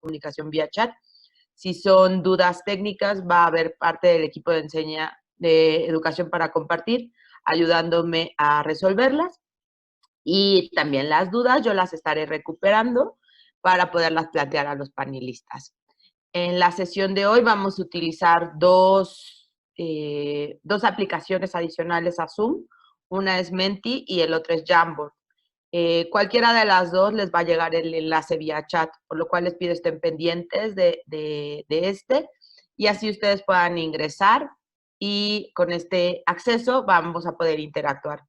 comunicación vía chat. Si son dudas técnicas, va a haber parte del equipo de educación para compartir, ayudándome a resolverlas. Y también las dudas yo las estaré recuperando para poderlas plantear a los panelistas. En la sesión de hoy vamos a utilizar dos aplicaciones adicionales a Zoom. Una es Menti y el otro es Jamboard. Cualquiera de las dos les va a llegar el enlace vía chat, por lo cual les pido estén pendientes de este, y así ustedes puedan ingresar y con este acceso vamos a poder interactuar.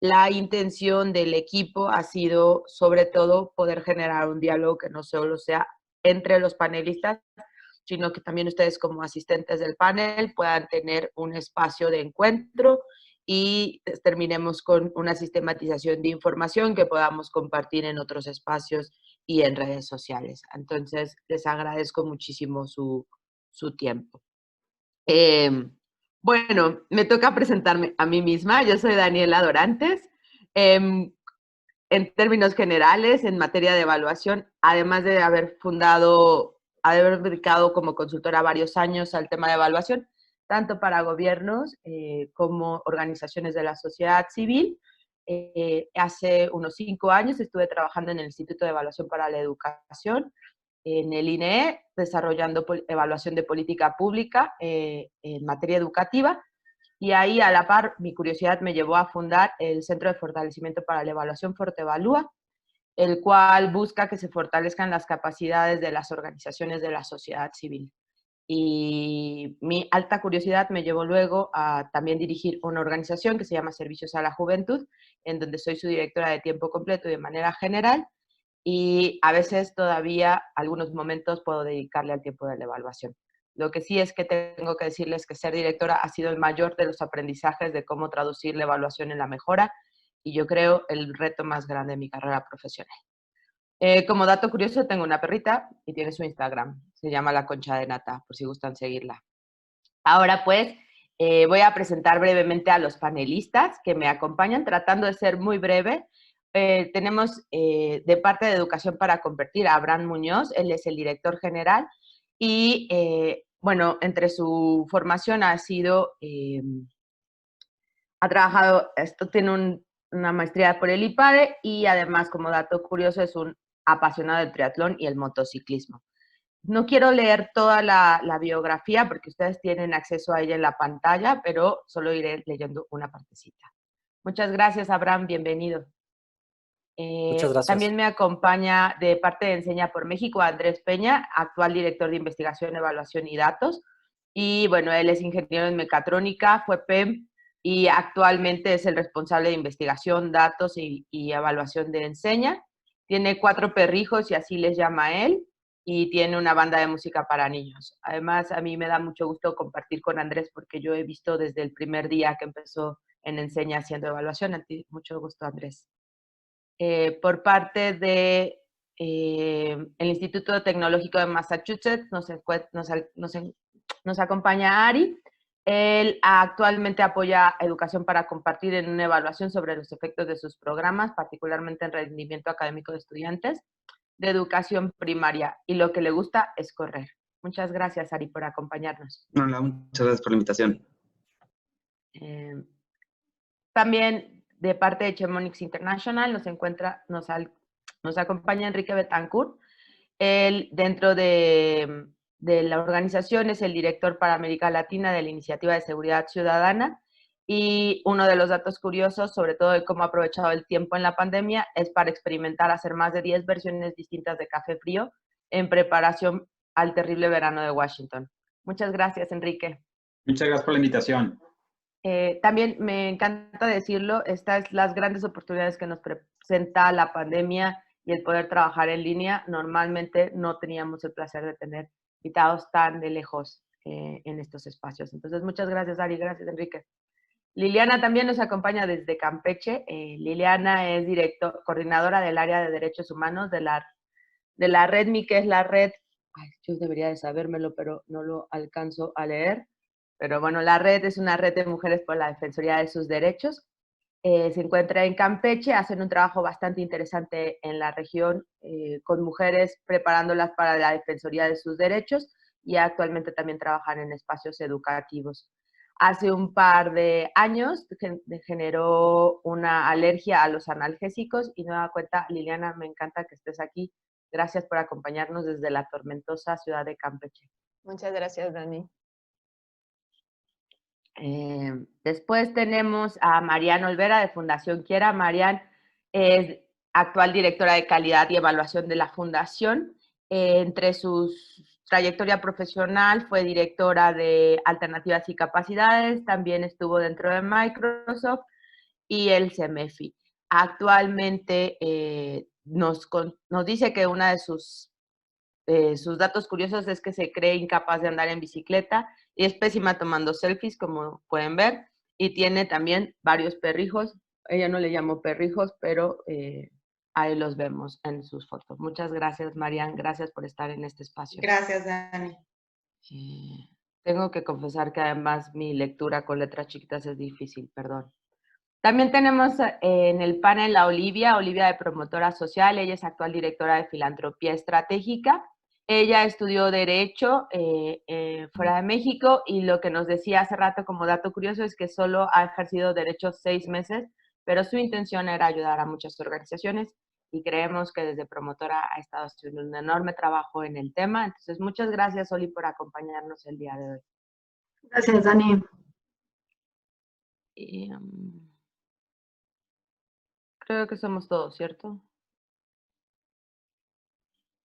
La intención del equipo ha sido, sobre todo, poder generar un diálogo que no solo sea entre los panelistas, sino que también ustedes como asistentes del panel puedan tener un espacio de encuentro y terminemos con una sistematización de información que podamos compartir en otros espacios y en redes sociales. Entonces, les agradezco muchísimo su tiempo. Bueno, me toca presentarme a mí misma. Yo soy Daniela Dorantes. En términos generales, en materia de evaluación, además de haber dedicado como consultora varios años al tema de evaluación, tanto para gobiernos como organizaciones de la sociedad civil. Hace unos 5 años estuve trabajando en el Instituto de Evaluación para la Educación, en el INEE, desarrollando evaluación de política pública en materia educativa. Y ahí, a la par, mi curiosidad me llevó a fundar el Centro de Fortalecimiento para la Evaluación, Fortevalúa, el cual busca que se fortalezcan las capacidades de las organizaciones de la sociedad civil. Y mi alta curiosidad me llevó luego a también dirigir una organización que se llama Servicios a la Juventud, en donde soy su directora de tiempo completo y de manera general, y a veces todavía, algunos momentos, puedo dedicarle al tiempo de la evaluación. Lo que sí es que tengo que decirles que ser directora ha sido el mayor de los aprendizajes de cómo traducir la evaluación en la mejora, y yo creo el reto más grande de mi carrera profesional. Como dato curioso, tengo una perrita y tiene su Instagram. Se llama La Concha de Nata, por si gustan seguirla. Ahora pues, voy a presentar brevemente a los panelistas que me acompañan, tratando de ser muy breve. Tenemos de parte de Educación para Compartir a Abraham Muñoz, él es el director general, y bueno, entre su formación ha trabajado, tiene una maestría por el IPADE y además, como dato curioso, es un apasionado del triatlón y el motociclismo. No quiero leer toda la biografía porque ustedes tienen acceso a ella en la pantalla, pero solo iré leyendo una partecita. Muchas gracias, Abraham, bienvenido. Muchas gracias. También me acompaña de parte de Enseña por México Andrés Peña, actual director de Investigación, Evaluación y Datos. Y bueno, él es ingeniero en mecatrónica, fue PEM y actualmente es el responsable de investigación, datos y evaluación de Enseña. Tiene 4 perrijos y así les llama él, y tiene una banda de música para niños. Además, a mí me da mucho gusto compartir con Andrés porque yo he visto desde el primer día que empezó en Enseña haciendo evaluación. A ti, mucho gusto, Andrés. Por parte de el Instituto Tecnológico de Massachusetts nos acompaña Ari. Él actualmente apoya Educación para Compartir en una evaluación sobre los efectos de sus programas, particularmente en rendimiento académico de estudiantes de educación primaria, y lo que le gusta es correr. Muchas gracias, Ari, por acompañarnos. Hola, muchas gracias por la invitación. También de parte de Chemonix International nos acompaña Enrique Betancourt. Él, dentro de la organización, es el director para América Latina de la Iniciativa de Seguridad Ciudadana, y uno de los datos curiosos, sobre todo de cómo ha aprovechado el tiempo en la pandemia, es para experimentar hacer más de 10 versiones distintas de café frío en preparación al terrible verano de Washington. Muchas gracias, Enrique. Muchas gracias por la invitación. También me encanta decirlo, estas son las grandes oportunidades que nos presenta la pandemia y el poder trabajar en línea. Normalmente no teníamos el placer de tener invitados tan de lejos en estos espacios. Entonces, muchas gracias, Ari, gracias, Enrique. Liliana también nos acompaña desde Campeche. Liliana es coordinadora del área de derechos humanos de la REDMI, que es la red, yo debería de sabérmelo, pero no lo alcanzo a leer. Pero bueno, la red es una red de mujeres por la defensoría de sus derechos. Se encuentra en Campeche, hacen un trabajo bastante interesante en la región con mujeres preparándolas para la defensoría de sus derechos y actualmente también trabajan en espacios educativos. Hace un par de años generó una alergia a los analgésicos y nueva cuenta, Liliana, me encanta que estés aquí. Gracias por acompañarnos desde la tormentosa ciudad de Campeche. Muchas gracias, Dani. Después tenemos a Marian Olvera de Fundación Quiera. Marian es actual directora de calidad y evaluación de la Fundación. Entre su trayectoria profesional fue directora de Alternativas y Capacidades, también estuvo dentro de Microsoft y el CEMEFI. Actualmente nos dice que una de sus datos curiosos es que se cree incapaz de andar en bicicleta y es pésima tomando selfies, como pueden ver, y tiene también varios perrijos. Ella no le llamó perrijos, pero ahí los vemos en sus fotos. Muchas gracias, Marian. Gracias por estar en este espacio. Gracias, Dani. Tengo que confesar que además mi lectura con letras chiquitas es difícil, perdón. También tenemos en el panel a Olivia de Promotora Social. Ella es actual directora de Filantropía Estratégica. Ella estudió Derecho fuera de México y lo que nos decía hace rato como dato curioso es que solo ha ejercido Derecho 6 meses, pero su intención era ayudar a muchas organizaciones y creemos que desde Promotora ha estado haciendo un enorme trabajo en el tema. Entonces, muchas gracias, Oli, por acompañarnos el día de hoy. Gracias, Dani. Y, creo que somos todos, ¿cierto?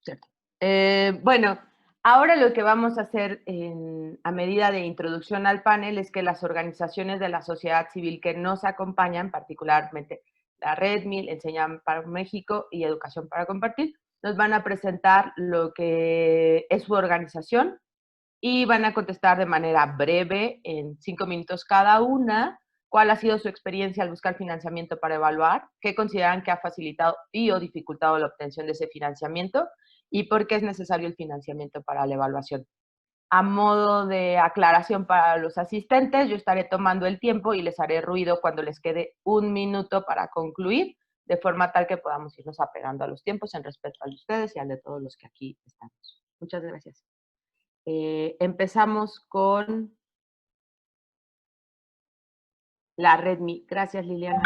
Cierto. Bueno, ahora lo que vamos a hacer a medida de introducción al panel es que las organizaciones de la sociedad civil que nos acompañan, particularmente la Red Mil, Enseñan para México y Educación para Compartir, nos van a presentar lo que es su organización y van a contestar de manera breve, en 5 minutos cada una, cuál ha sido su experiencia al buscar financiamiento para evaluar, qué consideran que ha facilitado y o dificultado la obtención de ese financiamiento y por qué es necesario el financiamiento para la evaluación. A modo de aclaración para los asistentes, yo estaré tomando el tiempo y les haré ruido cuando les quede 1 minuto para concluir, de forma tal que podamos irnos apegando a los tiempos en respeto al de ustedes y al de todos los que aquí estamos. Muchas gracias. Empezamos con la Red Mi. Gracias, Liliana.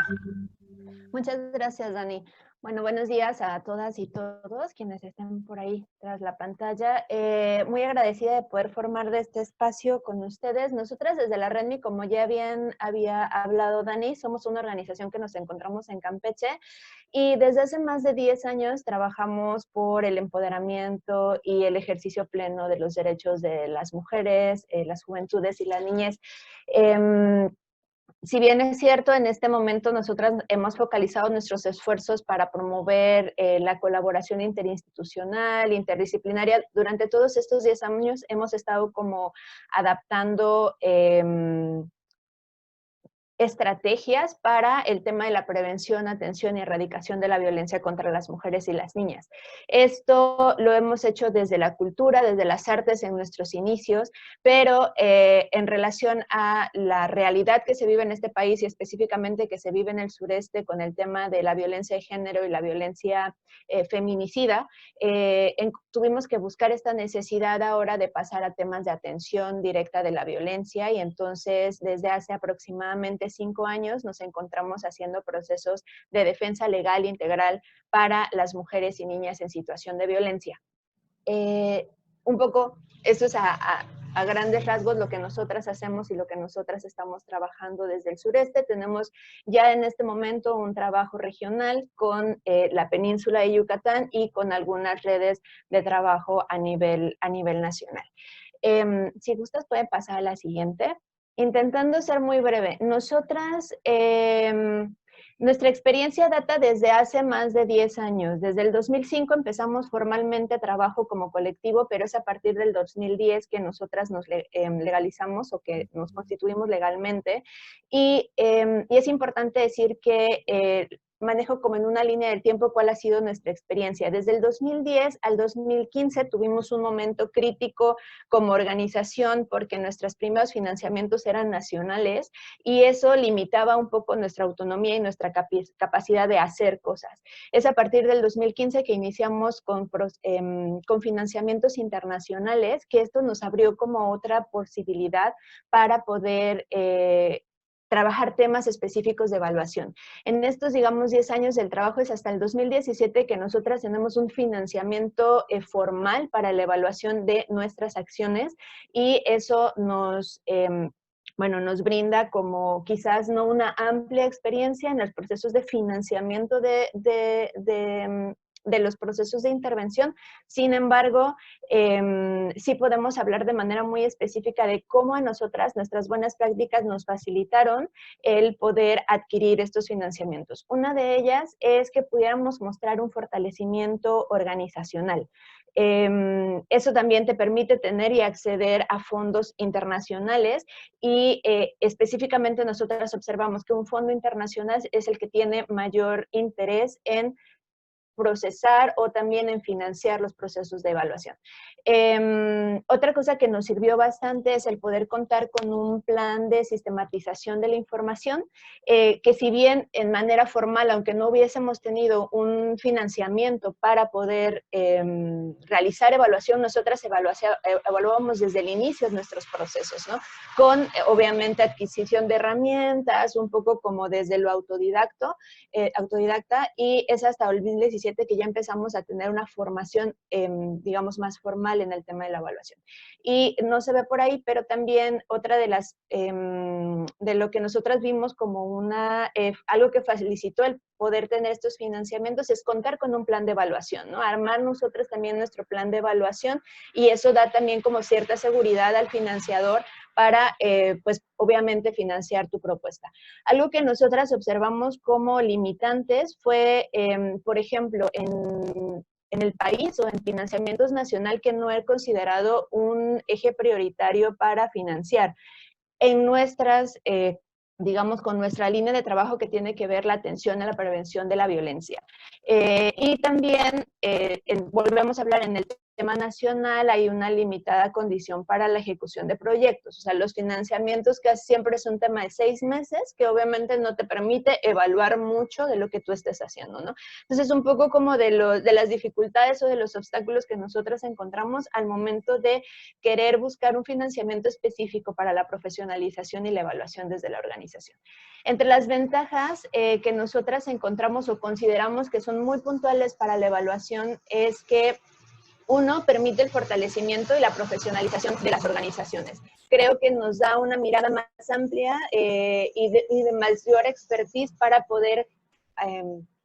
Muchas gracias, Dani. Bueno, buenos días a todas y todos quienes estén por ahí tras la pantalla. Muy agradecida de poder formar de este espacio con ustedes. Nosotras desde la REDMI, como ya bien había hablado Dani, somos una organización que nos encontramos en Campeche y desde hace más de 10 años trabajamos por el empoderamiento y el ejercicio pleno de los derechos de las mujeres, las juventudes y la niñez. Si bien es cierto, en este momento nosotras hemos focalizado nuestros esfuerzos para promover la colaboración interinstitucional, interdisciplinaria. Durante todos estos 10 años hemos estado como adaptando estrategias para el tema de la prevención, atención y erradicación de la violencia contra las mujeres y las niñas. Esto lo hemos hecho desde la cultura, desde las artes en nuestros inicios, pero en relación a la realidad que se vive en este país y específicamente que se vive en el sureste con el tema de la violencia de género y la violencia feminicida, tuvimos que buscar esta necesidad ahora de pasar a temas de atención directa de la violencia y entonces desde hace aproximadamente 5 años nos encontramos haciendo procesos de defensa legal integral para las mujeres y niñas en situación de violencia. Un poco, eso es a grandes rasgos lo que nosotras hacemos y lo que nosotras estamos trabajando desde el sureste. Tenemos ya en este momento un trabajo regional con la península de Yucatán y con algunas redes de trabajo a nivel nacional. Si gustas, pueden pasar a la siguiente. Intentando ser muy breve, nosotras, nuestra experiencia data desde hace más de 10 años. Desde el 2005 empezamos formalmente trabajo como colectivo, pero es a partir del 2010 que nosotras nos legalizamos o que nos constituimos legalmente. Y es importante decir que manejo como en una línea del tiempo cuál ha sido nuestra experiencia. Desde el 2010 al 2015 tuvimos un momento crítico como organización porque nuestros primeros financiamientos eran nacionales y eso limitaba un poco nuestra autonomía y nuestra capacidad de hacer cosas. Es a partir del 2015 que iniciamos con financiamientos internacionales, que esto nos abrió como otra posibilidad para poder trabajar temas específicos de evaluación. En estos, digamos, 10 años del trabajo es hasta el 2017 que nosotras tenemos un financiamiento formal para la evaluación de nuestras acciones y eso nos, bueno, nos brinda como quizás no una amplia experiencia en los procesos de financiamiento de los procesos de intervención. Sin embargo, sí podemos hablar de manera muy específica de cómo a nosotras, nuestras buenas prácticas nos facilitaron el poder adquirir estos financiamientos. Una de ellas es que pudiéramos mostrar un fortalecimiento organizacional. Eso también te permite tener y acceder a fondos internacionales y específicamente nosotras observamos que un fondo internacional es el que tiene mayor interés en procesar o también en financiar los procesos de evaluación. Otra cosa que nos sirvió bastante es el poder contar con un plan de sistematización de la información, que si bien en manera formal, aunque no hubiésemos tenido un financiamiento para poder realizar evaluación, nosotras evaluábamos desde el inicio de nuestros procesos, ¿no? Con, obviamente, adquisición de herramientas, un poco como desde lo autodidacta, y es hasta el 2017 que ya empezamos a tener una formación, digamos, más formal en el tema de la evaluación. Y no se ve por ahí, pero también otra de las, de lo que nosotras vimos como una, algo que facilitó el poder tener estos financiamientos es contar con un plan de evaluación, ¿no? Armar nosotros también nuestro plan de evaluación y eso da también como cierta seguridad al financiador para, pues, obviamente financiar tu propuesta. Algo que nosotras observamos como limitantes fue, por ejemplo, en el país o en financiamientos nacional que no he considerado un eje prioritario para financiar. En nuestras, digamos, con nuestra línea de trabajo que tiene que ver la atención a la prevención de la violencia. Y también, volvemos a hablar en el tema nacional, hay una limitada condición para la ejecución de proyectos. O sea, los financiamientos casi siempre es un tema de 6 meses, que obviamente no te permite evaluar mucho de lo que tú estés haciendo, ¿no? Entonces, un poco como de las dificultades o de los obstáculos que nosotros encontramos al momento de querer buscar un financiamiento específico para la profesionalización y la evaluación desde la organización. Entre las ventajas que nosotras encontramos o consideramos que son muy puntuales para la evaluación es que uno, permite el fortalecimiento y la profesionalización de las organizaciones. Creo que nos da una mirada más amplia y de mayor expertise para poder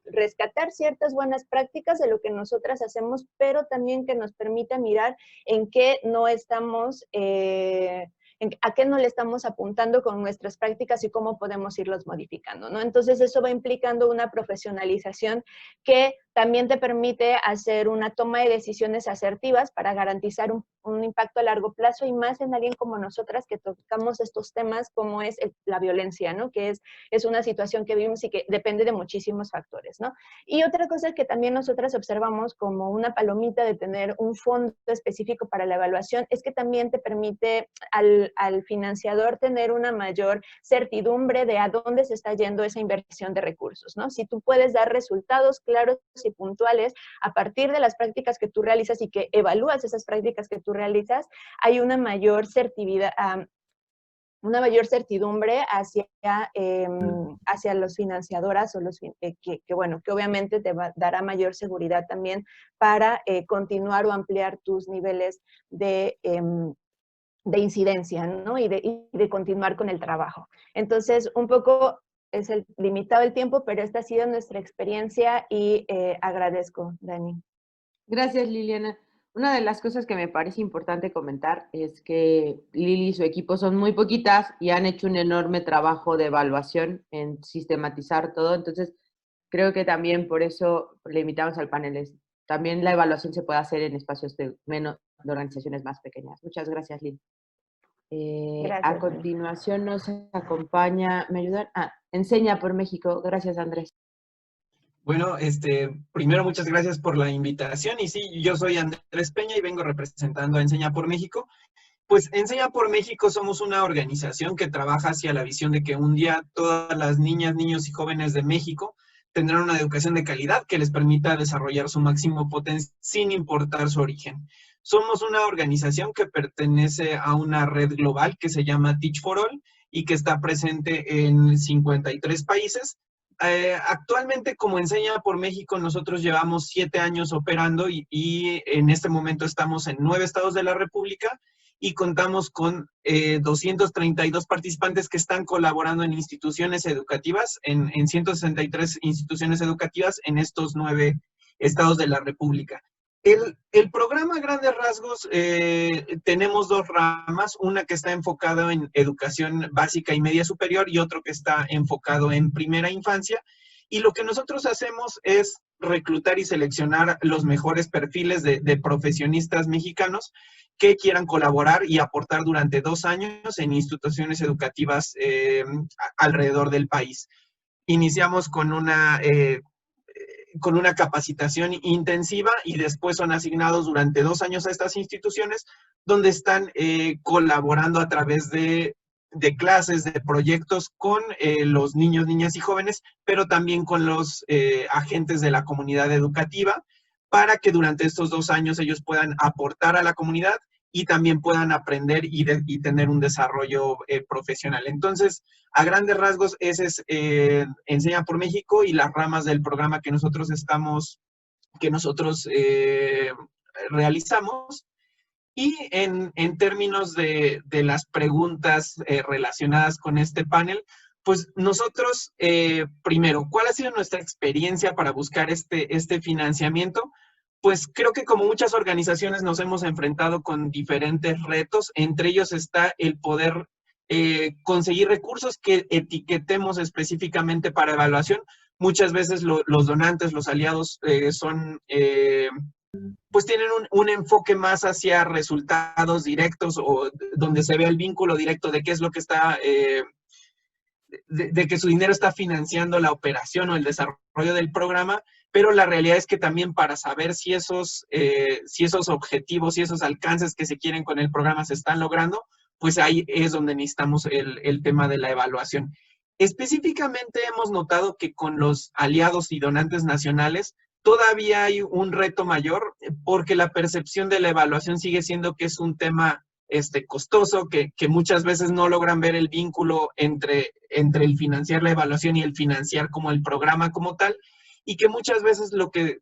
rescatar ciertas buenas prácticas de lo que nosotras hacemos, pero también que nos permita mirar en qué no estamos, a qué no le estamos apuntando con nuestras prácticas y cómo podemos irlos modificando, ¿no? Entonces, eso va implicando una profesionalización que también te permite hacer una toma de decisiones asertivas para garantizar un impacto a largo plazo y más en alguien como nosotras que tocamos estos temas como es la violencia, ¿no? Que es una situación que vivimos y que depende de muchísimos factores, ¿no? Y otra cosa que también nosotras observamos como una palomita de tener un fondo específico para la evaluación es que también te permite al financiador tener una mayor certidumbre de a dónde se está yendo esa inversión de recursos, ¿no? Si tú puedes dar resultados claros y puntuales a partir de las prácticas que tú realizas y que evalúas esas prácticas que tú realizas, hay una mayor certidumbre hacia los financiadoras o que obviamente te dará mayor seguridad también para continuar o ampliar tus niveles de incidencia, ¿no? Y de continuar con el trabajo. Entonces, un poco es limitado el tiempo, pero esta ha sido nuestra experiencia y agradezco, Dani. Gracias, Liliana. Una de las cosas que me parece importante comentar es que Lili y su equipo son muy poquitas y han hecho un enorme trabajo de evaluación en sistematizar todo. Entonces, creo que también por eso le invitamos al panel. También la evaluación se puede hacer en espacios de organizaciones más pequeñas. Muchas gracias, Lili. A continuación nos acompaña, ¿me ayudan? Enseña por México. Gracias, Andrés. Bueno, primero muchas gracias por la invitación. Y sí, yo soy Andrés Peña y vengo representando a Enseña por México. Pues Enseña por México somos una organización que trabaja hacia la visión de que un día todas las niñas, niños y jóvenes de México tendrán una educación de calidad que les permita desarrollar su máximo potencial sin importar su origen. Somos una organización que pertenece a una red global que se llama Teach for All y que está presente en 53 países. Actualmente, como Enseña por México, nosotros llevamos 7 años operando y en este momento estamos en 9 estados de la República y contamos con 232 participantes que están colaborando en instituciones educativas, en 163 instituciones educativas en estos 9 estados de la República. El programa a grandes rasgos, tenemos 2 ramas, una que está enfocada en educación básica y media superior y otro que está enfocado en primera infancia. Y lo que nosotros hacemos es reclutar y seleccionar los mejores perfiles de profesionistas mexicanos que quieran colaborar y aportar durante 2 años en instituciones educativas alrededor del país. Iniciamos con una capacitación intensiva y después son asignados durante 2 años a estas instituciones donde están colaborando a través de clases, de proyectos con los niños, niñas y jóvenes, pero también con los agentes de la comunidad educativa para que durante estos 2 años ellos puedan aportar a la comunidad y también puedan aprender y tener un desarrollo profesional. Entonces, a grandes rasgos, ese es Enseña por México y las ramas del programa que nosotros realizamos. Y en términos de las preguntas relacionadas con este panel, pues nosotros, primero, ¿cuál ha sido nuestra experiencia para buscar este financiamiento? Pues creo que como muchas organizaciones nos hemos enfrentado con diferentes retos, entre ellos está el poder conseguir recursos que etiquetemos específicamente para evaluación. Muchas veces los donantes, los aliados pues tienen un enfoque más hacia resultados directos o donde se ve el vínculo directo de qué es lo que está, de que su dinero está financiando la operación o el desarrollo del programa, pero la realidad es que también para saber si esos objetivos y esos alcances que se quieren con el programa se están logrando, pues ahí es donde necesitamos el tema de la evaluación. Específicamente hemos notado que con los aliados y donantes nacionales todavía hay un reto mayor porque la percepción de la evaluación sigue siendo que es un tema costoso, que muchas veces no logran ver el vínculo entre el financiar la evaluación y el financiar como el programa como tal, y que muchas veces lo que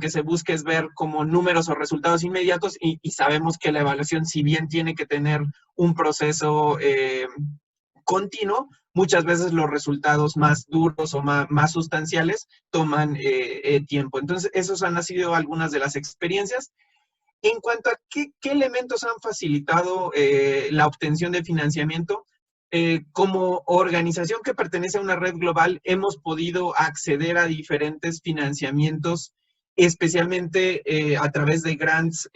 se busca es ver como números o resultados inmediatos y sabemos que la evaluación, si bien tiene que tener un proceso continuo, muchas veces los resultados más duros o más sustanciales toman tiempo. Entonces, esos han sido algunas de las experiencias. En cuanto a qué elementos han facilitado la obtención de financiamiento, como organización que pertenece a una red global, hemos podido acceder a diferentes financiamientos, especialmente a través de grants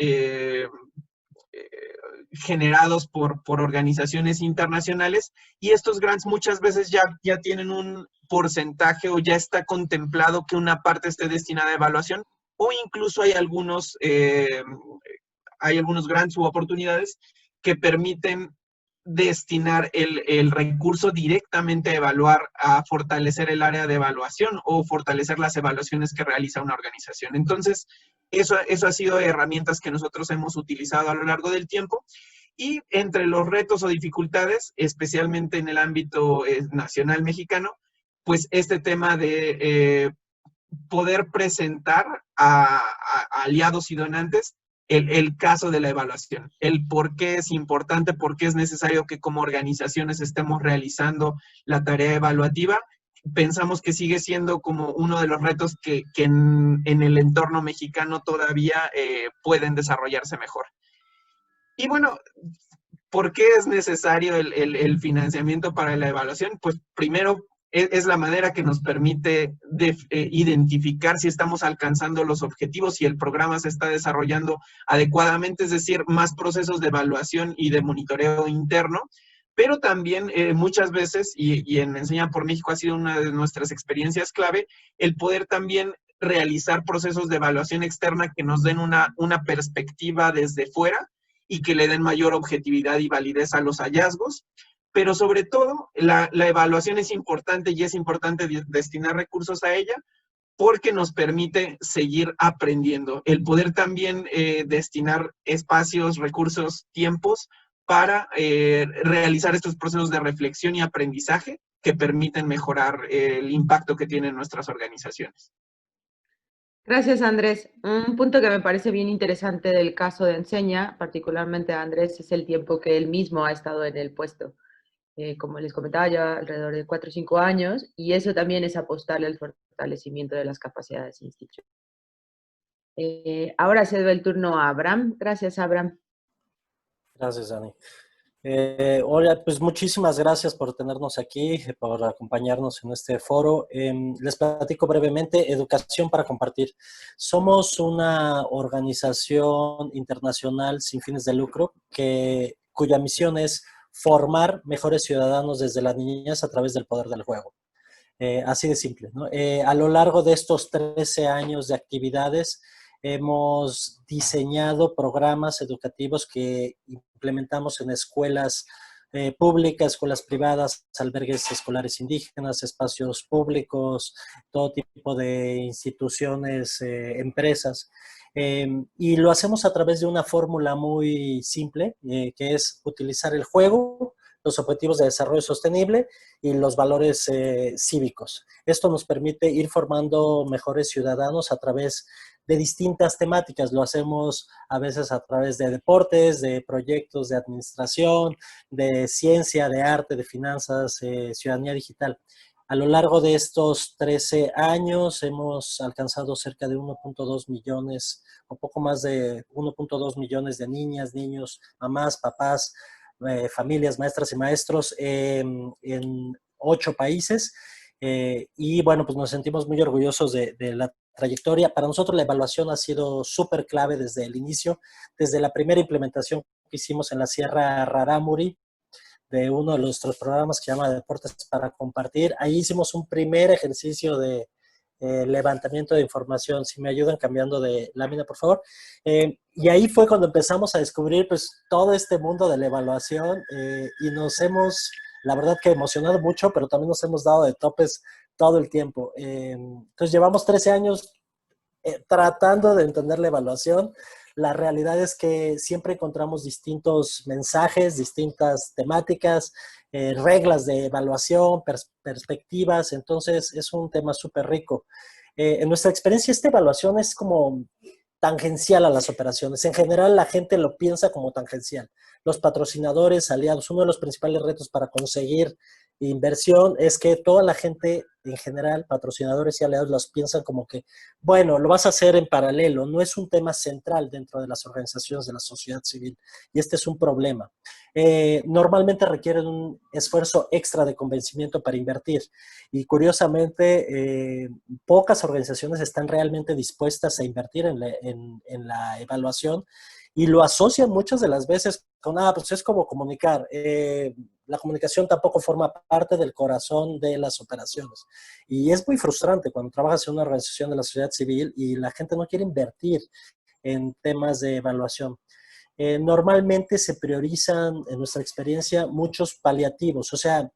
generados por organizaciones internacionales, y estos grants muchas veces ya tienen un porcentaje o ya está contemplado que una parte esté destinada a evaluación, o incluso hay algunos grants u oportunidades que permiten destinar el recurso directamente a evaluar, a fortalecer el área de evaluación o fortalecer las evaluaciones que realiza una organización. Entonces, eso ha sido herramientas que nosotros hemos utilizado a lo largo del tiempo. Y entre los retos o dificultades, especialmente en el ámbito nacional mexicano, pues este tema de poder presentar a aliados y donantes el caso de la evaluación, el por qué es importante, por qué es necesario que como organizaciones estemos realizando la tarea evaluativa. Pensamos que sigue siendo como uno de los retos que en el entorno mexicano todavía pueden desarrollarse mejor. Y bueno, ¿por qué es necesario el financiamiento para la evaluación? Pues primero, es la manera que nos permite identificar si estamos alcanzando los objetivos, si el programa se está desarrollando adecuadamente, es decir, más procesos de evaluación y de monitoreo interno pero también muchas veces, y en Enseña por México ha sido una de nuestras experiencias clave, el poder también realizar procesos de evaluación externa que nos den una perspectiva desde fuera y que le den mayor objetividad y validez a los hallazgos. Pero sobre todo, la evaluación es importante y es importante destinar recursos a ella porque nos permite seguir aprendiendo. El poder también destinar espacios, recursos, tiempos para realizar estos procesos de reflexión y aprendizaje que permiten mejorar el impacto que tienen nuestras organizaciones. Gracias, Andrés. Un punto que me parece bien interesante del caso de Enseña, particularmente a Andrés, es el tiempo que él mismo ha estado en el puesto. Como les comentaba, ya alrededor de 4 o 5 años, y eso también es apostarle al fortalecimiento de las capacidades institucionales. Ahora cedo el turno a Abraham. Gracias, Abraham. Gracias, Dani. Hola, pues muchísimas gracias por tenernos aquí, por acompañarnos en este foro. Les platico brevemente, Educación para Compartir. Somos una organización internacional sin fines de lucro cuya misión es formar mejores ciudadanos desde la niñez a través del poder del juego. Así de simple, ¿no? A lo largo de estos 13 años de actividades, hemos diseñado programas educativos que implementamos en escuelas públicas, escuelas privadas, albergues escolares indígenas, espacios públicos, todo tipo de instituciones, empresas. Y lo hacemos a través de una fórmula muy simple, que es utilizar el juego, los objetivos de desarrollo sostenible y los valores cívicos. Esto nos permite ir formando mejores ciudadanos a través de distintas temáticas. Lo hacemos a veces a través de deportes, de proyectos de administración, de ciencia, de arte, de finanzas, ciudadanía digital. A lo largo de estos 13 años hemos alcanzado cerca de 1.2 millones o poco más de 1.2 millones de niñas, niños, mamás, papás, familias, maestras y maestros en 8 países. Y bueno, pues nos sentimos muy orgullosos de la trayectoria. Para nosotros la evaluación ha sido súper clave desde el inicio, desde la primera implementación que hicimos en la Sierra Rarámuri, de uno de nuestros programas que se llama Deportes para Compartir. Ahí hicimos un primer ejercicio de levantamiento de información. Si me ayudan cambiando de lámina, por favor. Y ahí fue cuando empezamos a descubrir pues todo este mundo de la evaluación y nos hemos, la verdad que emocionado mucho, pero también nos hemos dado de topes todo el tiempo. Entonces llevamos 13 años tratando de entender la evaluación. La realidad es que siempre encontramos distintos mensajes, distintas temáticas, reglas de evaluación, perspectivas, entonces es un tema súper rico. En nuestra experiencia, esta evaluación es como tangencial a las operaciones. En general, la gente lo piensa como tangencial. Los patrocinadores, aliados, uno de los principales retos para conseguir inversión es que toda la gente en general, patrocinadores y aliados, los piensan como que, bueno, lo vas a hacer en paralelo, no es un tema central dentro de las organizaciones de la sociedad civil y este es un problema. Normalmente requieren un esfuerzo extra de convencimiento para invertir y curiosamente pocas organizaciones están realmente dispuestas a invertir en la evaluación y lo asocian muchas de las veces con, pues es como comunicar. La comunicación tampoco forma parte del corazón de las operaciones. Y es muy frustrante cuando trabajas en una organización de la sociedad civil y la gente no quiere invertir en temas de evaluación. Normalmente se priorizan, en nuestra experiencia, muchos paliativos. O sea,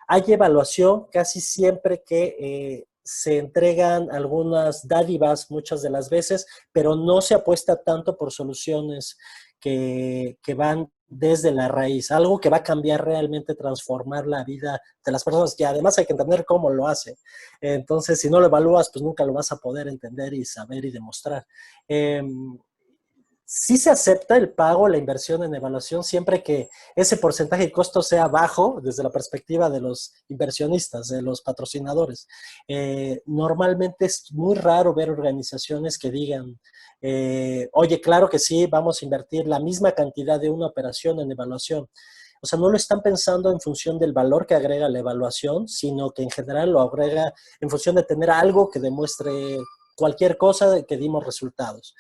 hay evaluación casi siempre que se entregan algunas dádivas muchas de las veces, pero no se apuesta tanto por soluciones que van desde la raíz, algo que va a cambiar realmente, transformar la vida de las personas, que además hay que entender cómo lo hace. Entonces, si no lo evalúas, pues nunca lo vas a poder entender y saber y demostrar. Sí se acepta el pago, la inversión en evaluación, siempre que ese porcentaje de costo sea bajo desde la perspectiva de los inversionistas, de los patrocinadores. Normalmente es muy raro ver organizaciones que digan, oye, claro que sí, vamos a invertir la misma cantidad de una operación en evaluación. O sea, no lo están pensando en función del valor que agrega la evaluación, sino que en general lo agrega en función de tener algo que demuestre cualquier cosa de que dimos resultados.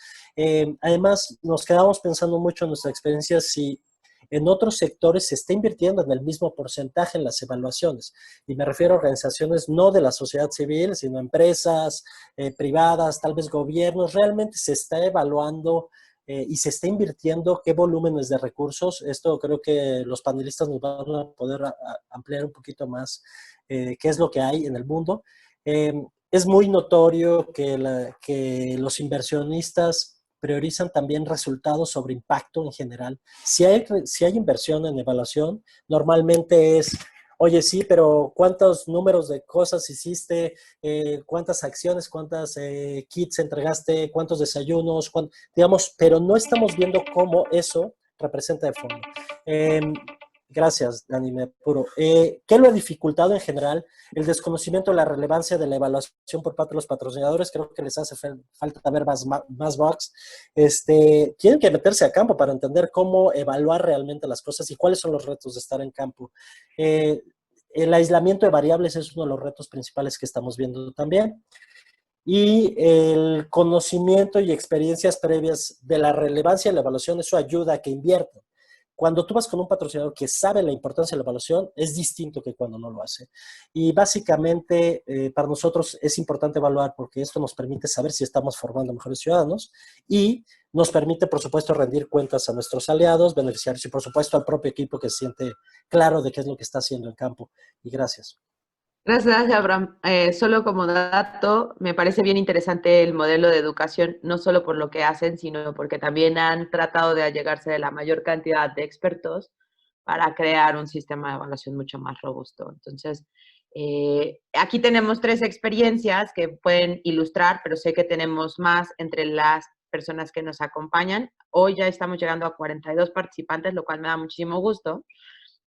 Además, nos quedamos pensando mucho en nuestra experiencia si en otros sectores se está invirtiendo en el mismo porcentaje en las evaluaciones. Y me refiero a organizaciones no de la sociedad civil, sino empresas privadas, tal vez gobiernos. Realmente se está evaluando y se está invirtiendo qué volúmenes de recursos. Esto creo que los panelistas nos van a poder ampliar un poquito más qué es lo que hay en el mundo. Es muy notorio que los inversionistas priorizan también resultados sobre impacto en general. Si hay inversión en evaluación, normalmente es, oye, sí, pero ¿cuántos números de cosas hiciste? ¿Cuántas acciones? ¿Cuántas kits entregaste? ¿Cuántos desayunos? Digamos, pero no estamos viendo cómo eso representa de fondo. Gracias, Dani, me apuro. ¿Qué lo ha dificultado en general? El desconocimiento de la relevancia de la evaluación por parte de los patrocinadores. Creo que les hace falta ver más bugs. Tienen que meterse a campo para entender cómo evaluar realmente las cosas y cuáles son los retos de estar en campo. El aislamiento de variables es uno de los retos principales que estamos viendo también. Y el conocimiento y experiencias previas de la relevancia de la evaluación, eso ayuda a que inviertan. Cuando tú vas con un patrocinador que sabe la importancia de la evaluación, es distinto que cuando no lo hace. Y básicamente, para nosotros es importante evaluar porque esto nos permite saber si estamos formando mejores ciudadanos y nos permite, por supuesto, rendir cuentas a nuestros aliados, beneficiarios y, por supuesto, al propio equipo que se siente claro de qué es lo que está haciendo en campo. Y gracias. Gracias, Abraham. Solo como dato, me parece bien interesante el modelo de educación, no solo por lo que hacen, sino porque también han tratado de allegarse de la mayor cantidad de expertos para crear un sistema de evaluación mucho más robusto. Entonces, aquí tenemos 3 experiencias que pueden ilustrar, pero sé que tenemos más entre las personas que nos acompañan. Hoy ya estamos llegando a 42 participantes, lo cual me da muchísimo gusto.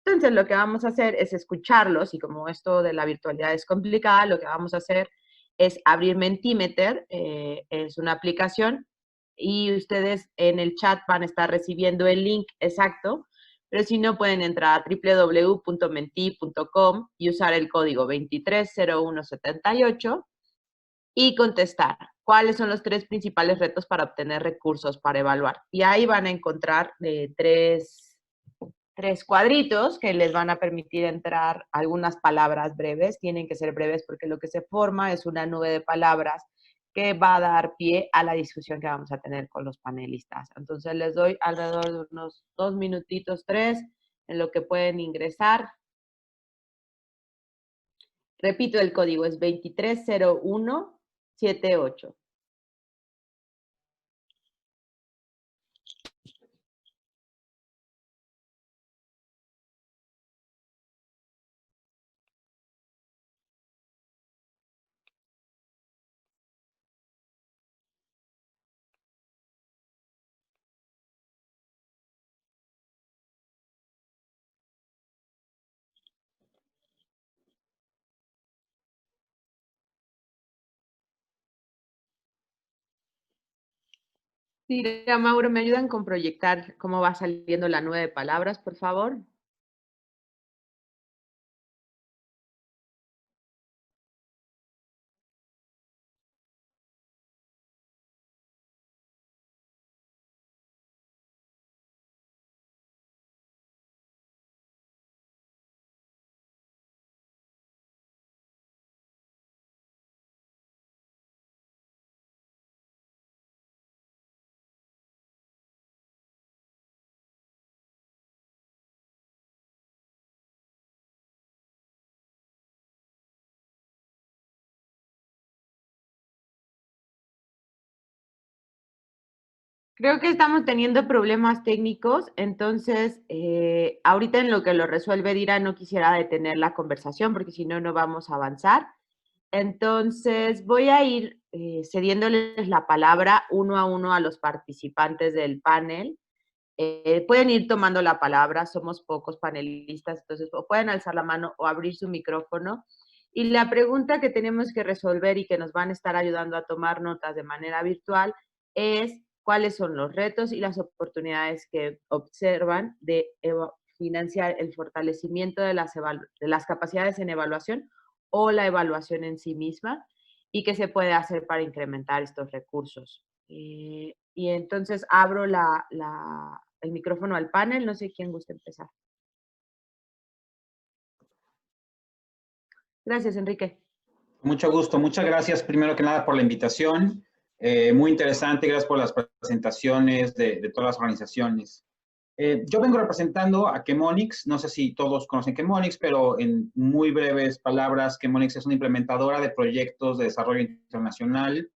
Entonces, lo que vamos a hacer es escucharlos y como esto de la virtualidad es complicada, lo que vamos a hacer es abrir Mentimeter, es una aplicación y ustedes en el chat van a estar recibiendo el link exacto, pero si no pueden entrar a www.menti.com y usar el código 230178 y contestar cuáles son los 3 principales retos para obtener recursos para evaluar. Y ahí van a encontrar 3 cuadritos que les van a permitir entrar algunas palabras breves. Tienen que ser breves porque lo que se forma es una nube de palabras que va a dar pie a la discusión que vamos a tener con los panelistas. Entonces les doy alrededor de unos 2 minutitos, 3, en lo que pueden ingresar. Repito, el código es 230178. Sí, Mauro, ¿me ayudan con proyectar cómo va saliendo la nube de palabras, por favor? Creo que estamos teniendo problemas técnicos, entonces ahorita en lo que lo resuelve Dira no quisiera detener la conversación porque si no, no vamos a avanzar. Entonces voy a ir cediéndoles la palabra uno a uno a los participantes del panel. Pueden ir tomando la palabra, somos pocos panelistas, entonces o pueden alzar la mano o abrir su micrófono. Y la pregunta que tenemos que resolver y que nos van a estar ayudando a tomar notas de manera virtual es cuáles son los retos y las oportunidades que observan de financiar el fortalecimiento de las capacidades en evaluación o la evaluación en sí misma y qué se puede hacer para incrementar estos recursos. Y entonces abro el micrófono al panel. No sé quién gusta empezar. Gracias, Enrique. Mucho gusto. Muchas gracias, primero que nada, por la invitación. Muy interesante. Gracias por las presentaciones de todas las organizaciones. Yo vengo representando a Chemonix. No sé si todos conocen Chemonix, pero en muy breves palabras, Chemonix es una implementadora de proyectos de desarrollo internacional.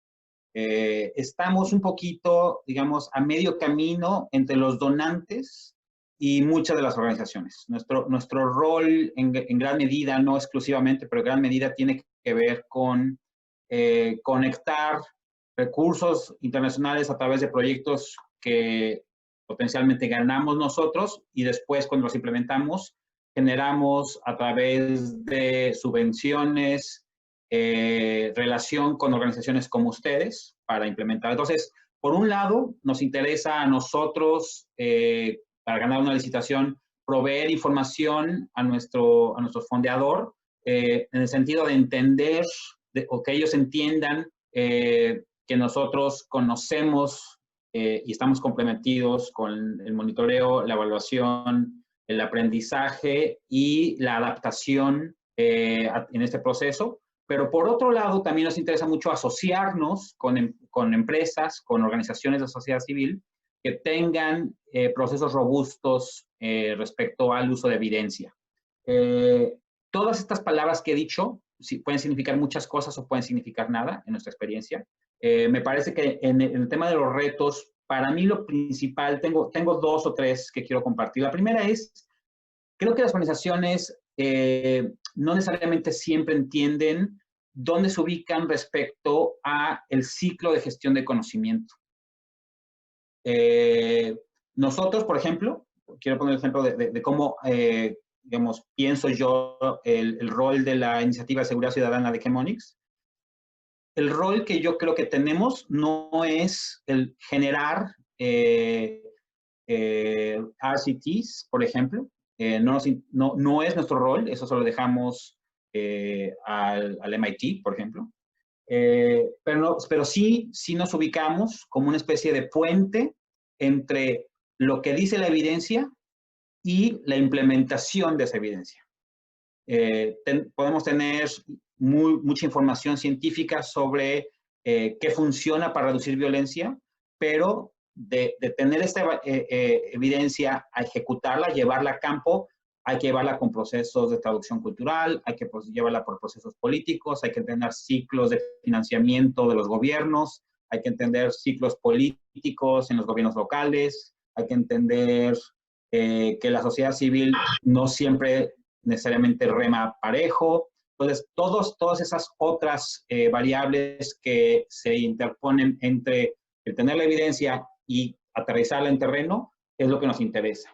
Estamos un poquito, digamos, a medio camino entre los donantes y muchas de las organizaciones. Nuestro rol en gran medida, no exclusivamente, pero en gran medida tiene que ver con conectar recursos internacionales a través de proyectos que potencialmente ganamos nosotros y después cuando los implementamos generamos a través de subvenciones, relación con organizaciones como ustedes para implementar. Entonces, por un lado, nos interesa a nosotros, para ganar una licitación, proveer información a nuestro fondeador, en el sentido de entender o que ellos entiendan que nosotros conocemos y estamos comprometidos con el monitoreo, la evaluación, el aprendizaje y la adaptación en este proceso. Pero por otro lado, también nos interesa mucho asociarnos con empresas, con organizaciones de sociedad civil que tengan procesos robustos respecto al uso de evidencia. Todas estas palabras que he dicho pueden significar muchas cosas o pueden significar nada en nuestra experiencia. Me parece que en el tema de los retos, para mí lo principal, tengo 2 o 3 que quiero compartir. La primera es, creo que las organizaciones no necesariamente siempre entienden dónde se ubican respecto a el ciclo de gestión de conocimiento. Nosotros, por ejemplo, quiero poner el ejemplo de cómo, digamos, pienso yo el rol de la Iniciativa de Seguridad Ciudadana de Chemonix. El rol que yo creo que tenemos no es el generar RCTs, por ejemplo. No es nuestro rol, eso se lo dejamos al MIT, por ejemplo. Pero sí nos ubicamos como una especie de puente entre lo que dice la evidencia y la implementación de esa evidencia. Podemos tener mucha información científica sobre qué funciona para reducir violencia, pero de tener esta evidencia, a ejecutarla, llevarla a campo, hay que llevarla con procesos de traducción cultural, hay que llevarla por procesos políticos, hay que entender ciclos de financiamiento de los gobiernos, hay que entender ciclos políticos en los gobiernos locales, hay que entender que la sociedad civil no siempre necesariamente rema parejo. Entonces, todas esas otras variables que se interponen entre el tener la evidencia y aterrizarla en terreno es lo que nos interesa.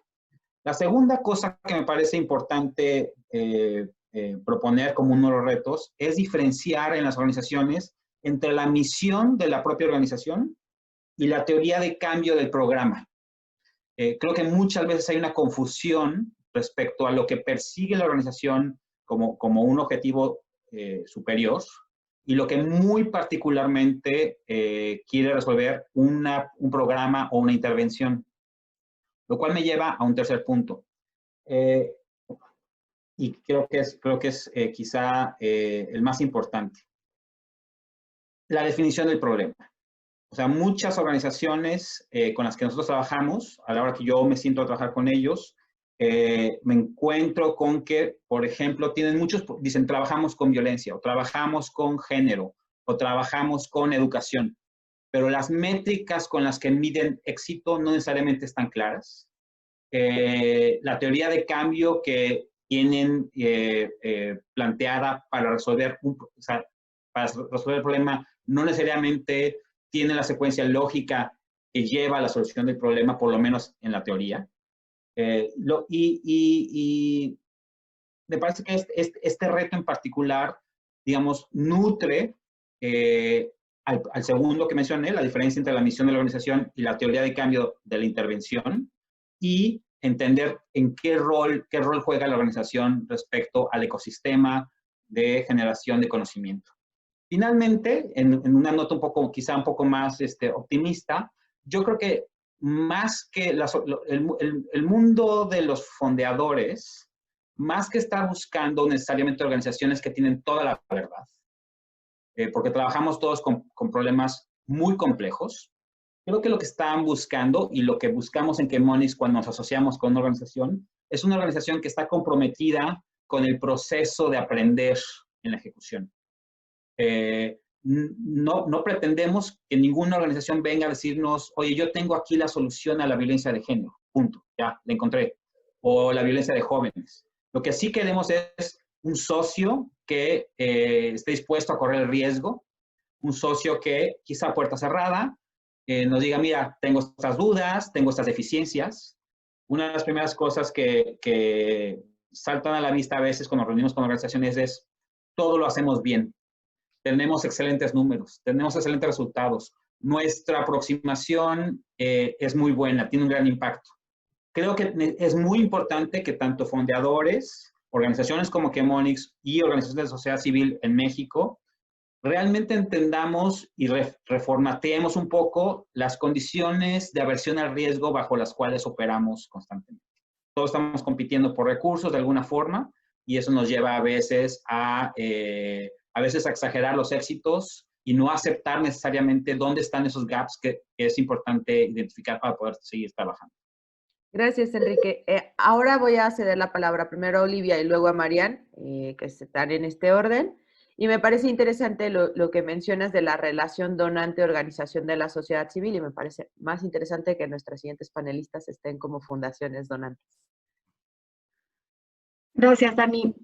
La segunda cosa que me parece importante proponer como uno de los retos es diferenciar en las organizaciones entre la misión de la propia organización y la teoría de cambio del programa. Creo que muchas veces hay una confusión respecto a lo que persigue la organización como un objetivo superior y lo que muy particularmente quiere resolver un programa o una intervención. Lo cual me lleva a un tercer punto. Y creo que es quizá el más importante. La definición del problema. O sea, muchas organizaciones con las que nosotros trabajamos, a la hora que yo me siento a trabajar con ellos, me encuentro con que, por ejemplo, dicen, trabajamos con violencia, o trabajamos con género, o trabajamos con educación. Pero las métricas con las que miden éxito no necesariamente están claras. La teoría de cambio que tienen planteada para resolver el problema no necesariamente tiene la secuencia lógica que lleva a la solución del problema, por lo menos en la teoría. Y me parece que este reto en particular, digamos, nutre al segundo que mencioné, la diferencia entre la misión de la organización y la teoría de cambio de la intervención, y entender en qué rol juega la organización respecto al ecosistema de generación de conocimiento. Finalmente, en una nota quizá un poco más optimista, yo creo que más que el mundo de los fondeadores, más que estar buscando necesariamente organizaciones que tienen toda la verdad, porque trabajamos todos con problemas muy complejos, creo que lo que están buscando y lo que buscamos en Chemonics cuando nos asociamos con una organización es una organización que está comprometida con el proceso de aprender en la ejecución. No pretendemos que ninguna organización venga a decirnos, oye, yo tengo aquí la solución a la violencia de género, punto, ya, la encontré, o la violencia de jóvenes. Lo que sí queremos es un socio que esté dispuesto a correr el riesgo, un socio que quizá a puerta cerrada nos diga, mira, tengo estas dudas, tengo estas deficiencias. Una de las primeras cosas que saltan a la vista a veces cuando nos reunimos con organizaciones es, todo lo hacemos bien. Tenemos excelentes números, tenemos excelentes resultados. Nuestra aproximación es muy buena, tiene un gran impacto. Creo que es muy importante que tanto fondeadores, organizaciones como Chemonics y organizaciones de sociedad civil en México realmente entendamos y reformateemos un poco las condiciones de aversión al riesgo bajo las cuales operamos constantemente. Todos estamos compitiendo por recursos de alguna forma y eso nos lleva a veces a exagerar los éxitos y no aceptar necesariamente dónde están esos gaps que es importante identificar para poder seguir trabajando. Gracias, Enrique. Ahora voy a ceder la palabra primero a Olivia y luego a Marian, que están en este orden. Y me parece interesante lo que mencionas de la relación donante-organización de la sociedad civil y me parece más interesante que nuestras siguientes panelistas estén como fundaciones donantes. Gracias, Dani.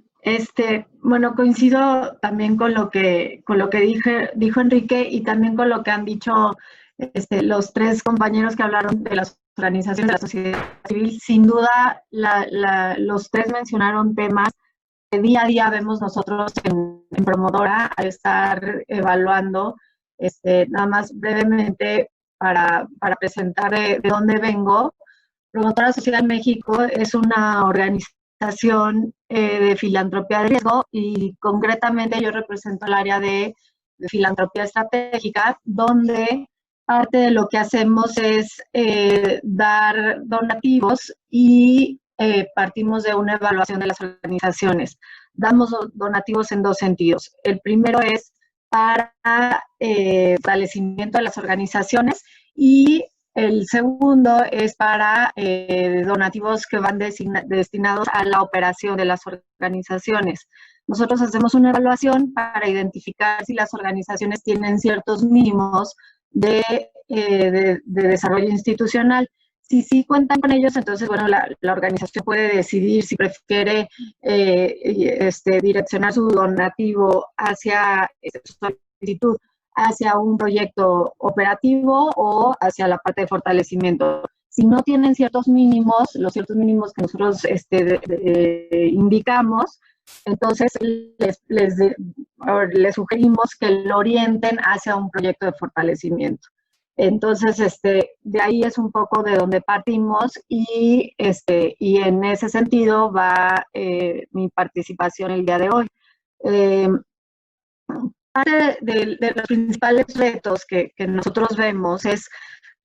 Bueno, coincido también con lo que dijo Enrique y también con lo que han dicho los tres compañeros que hablaron de las organizaciones de la sociedad civil. Sin duda, los tres mencionaron temas que día a día vemos nosotros en Promotora al estar evaluando. Nada más brevemente para presentar de dónde vengo. Promotora Sociedad en México es una organización de filantropía de riesgo y concretamente yo represento el área de filantropía estratégica, donde parte de lo que hacemos es dar donativos y partimos de una evaluación de las organizaciones. Damos donativos en dos sentidos. El primero es para fortalecimiento de las organizaciones y el segundo es para donativos que van destinados a la operación de las organizaciones. Nosotros hacemos una evaluación para identificar si las organizaciones tienen ciertos mínimos de desarrollo institucional. Si sí cuentan con ellos, entonces, bueno, la organización puede decidir si prefiere direccionar su donativo hacia su solicitud hacia un proyecto operativo o hacia la parte de fortalecimiento. Si no tienen ciertos mínimos, los ciertos mínimos que nosotros indicamos, entonces les sugerimos que lo orienten hacia un proyecto de fortalecimiento. Entonces, de ahí es un poco de donde partimos y en ese sentido va mi participación el día de hoy. Parte de los principales retos que nosotros vemos es,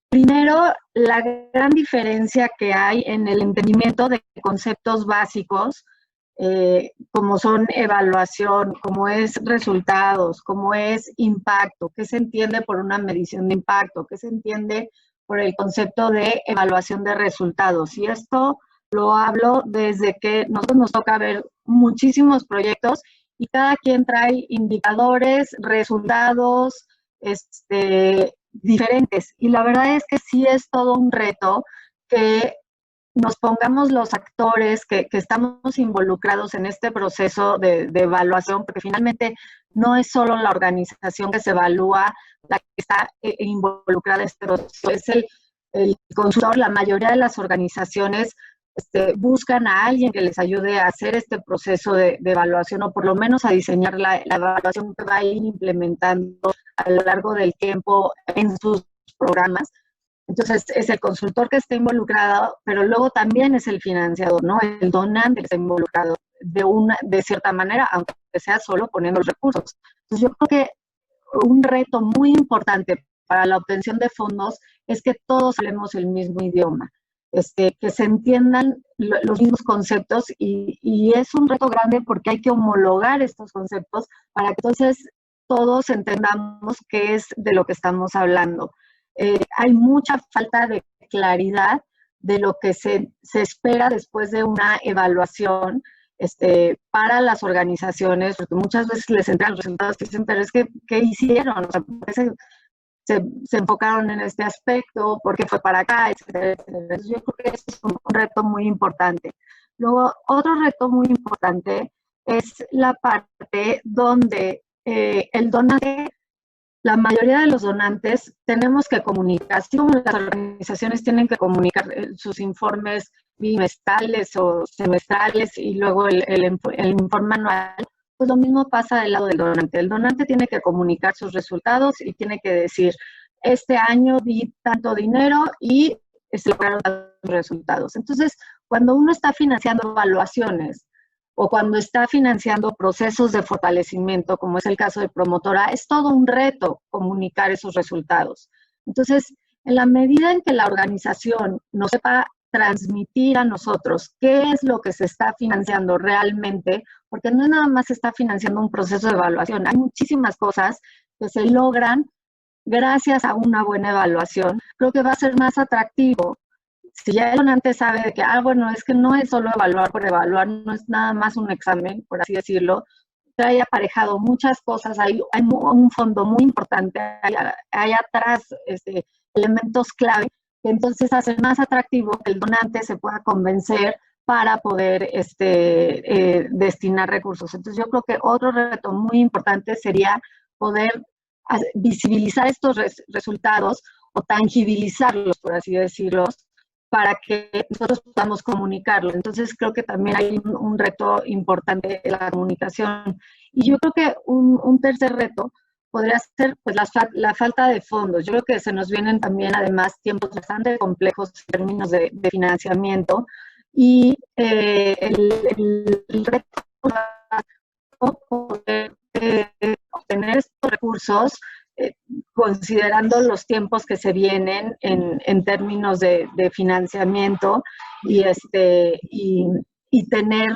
primero, la gran diferencia que hay en el entendimiento de conceptos básicos, como son evaluación, como es resultados, como es impacto, qué se entiende por una medición de impacto, qué se entiende por el concepto de evaluación de resultados. Y esto lo hablo desde que nosotros nos toca ver muchísimos proyectos y cada quien trae indicadores, resultados diferentes. Y la verdad es que sí es todo un reto que nos pongamos los actores que estamos involucrados en este proceso de evaluación, porque finalmente no es solo la organización que se evalúa la que está involucrada en este proceso, es el consultor. La mayoría de las organizaciones buscan a alguien que les ayude a hacer este proceso de evaluación o por lo menos a diseñar la evaluación que va a ir implementando a lo largo del tiempo en sus programas. Entonces, es el consultor que está involucrado, pero luego también es el financiador, ¿no? El donante que está involucrado de cierta manera, aunque sea solo poniendo los recursos. Entonces, yo creo que un reto muy importante para la obtención de fondos es que todos hablemos el mismo idioma, que se entiendan los mismos conceptos y es un reto grande porque hay que homologar estos conceptos para que entonces todos entendamos qué es de lo que estamos hablando. Hay mucha falta de claridad de lo que se espera después de una evaluación para las organizaciones, porque muchas veces les entregan los resultados que dicen, pero es que, ¿qué hicieron? O sea, se enfocaron en este aspecto, ¿por qué fue para acá? Etcétera, etcétera. Entonces, yo creo que eso es un reto muy importante. Luego, otro reto muy importante es la parte donde el donante, la mayoría de los donantes tenemos que comunicar, así como las organizaciones tienen que comunicar sus informes bimestrales o semestrales y luego el informe anual, pues lo mismo pasa del lado del donante. El donante tiene que comunicar sus resultados y tiene que decir, este año di tanto dinero y se lograron tantos resultados. Entonces, cuando uno está financiando evaluaciones o cuando está financiando procesos de fortalecimiento, como es el caso de Promotora, es todo un reto comunicar esos resultados. Entonces, en la medida en que la organización nos sepa transmitir a nosotros qué es lo que se está financiando realmente, porque no nada más se está financiando un proceso de evaluación, hay muchísimas cosas que se logran gracias a una buena evaluación. Creo que va a ser más atractivo. Si ya el donante sabe de que, bueno, es que no es solo evaluar por evaluar, no es nada más un examen, por así decirlo, trae aparejado muchas cosas, hay un fondo muy importante, hay atrás elementos clave que entonces hacen más atractivo que el donante se pueda convencer para poder destinar recursos. Entonces yo creo que otro reto muy importante sería poder visibilizar estos resultados o tangibilizarlos, por así decirlo, para que nosotros podamos comunicarlo. Entonces creo que también hay un reto importante de la comunicación. Y yo creo que un tercer reto podría ser pues, la falta de fondos. Yo creo que se nos vienen también además tiempos bastante complejos en términos de financiamiento y el reto poder obtener estos recursos considerando los tiempos que se vienen en términos de financiamiento y tener